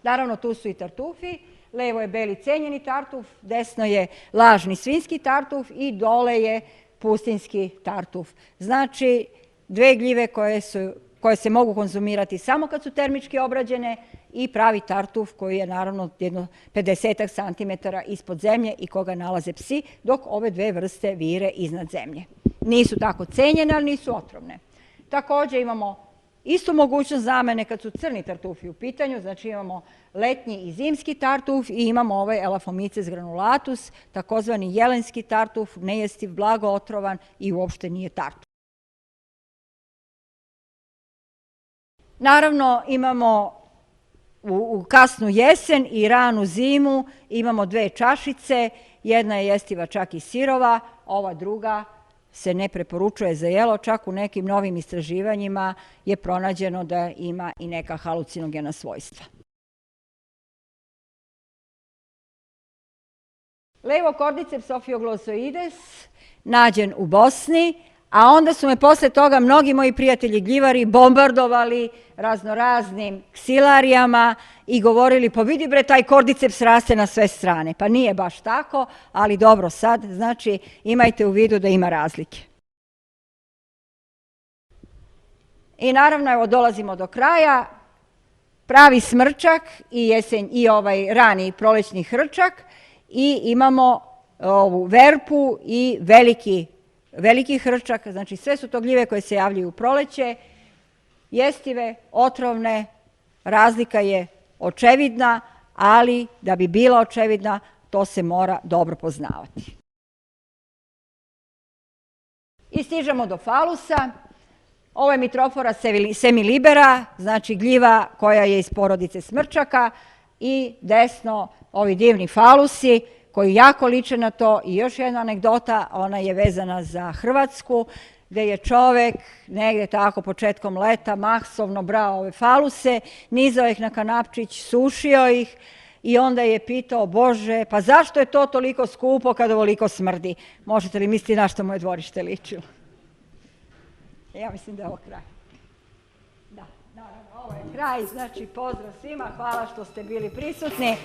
Naravno, tu su i tartufi. Levo je beli cenjeni tartuf, desno je lažni svinjski tartuf i dole je pustinjski tartuf. Znači, dve gljive koje se mogu konzumirati samo kad su termički obrađene i pravi tartuf koji je naravno jedno 50 centimetara ispod zemlje i koga nalaze psi, dok ove dve vrste vire iznad zemlje. Nisu tako cenjene, ali nisu otrovne. Takođe imamo istu mogućnost zamene kad su crni tartufi u pitanju, znači imamo letnji i zimski tartuf i imamo ovaj Elaphomyces granulatus, takozvani jelenski tartuf, nejestiv, blago otrovan i uopšte nije tartuf. Naravno, imamo u kasnu jesen i ranu zimu, imamo dve čašice, jedna je jestiva čak i sirova, ova druga se ne preporučuje za jelo, čak u nekim novim istraživanjima je pronađeno da ima i neka halucinogena svojstva. Levo Cordyceps ophioglossoides, nađen u Bosni, a onda su me posle toga mnogi moji prijatelji gljivari bombardovali raznoraznim ksilarijama i govorili, pa vidi bre, taj Cordyceps raste na sve strane. Pa nije baš tako, ali dobro sad, znači imajte u vidu da ima razlike. I naravno, evo dolazimo do kraja, pravi smrčak i ovaj rani prolećni hrčak i imamo ovu verpu i veliki hrčak, znači sve su to gljive koje se javljaju u proleće, jestive, otrovne, razlika je očevidna, ali da bi bila očevidna, to se mora dobro poznavati. I stižemo do falusa. Ovo je Mithrophora semilibera, znači gljiva koja je iz porodice smrčaka i desno ovi divni falusi koji jako liče na to. I još jedna anegdota, ona je vezana za Hrvatsku, gde je čovek negde tako početkom leta masovno brao ove faluse, nizao ih na kanapčić, sušio ih i onda je pitao, Bože, pa zašto je to toliko skupo kad ovoliko smrdi? Možete li misliti na što moje dvorište ličilo? Ja mislim da je ovo kraj. Da, naravno, ovo je kraj, znači pozdrav svima, hvala što ste bili prisutni.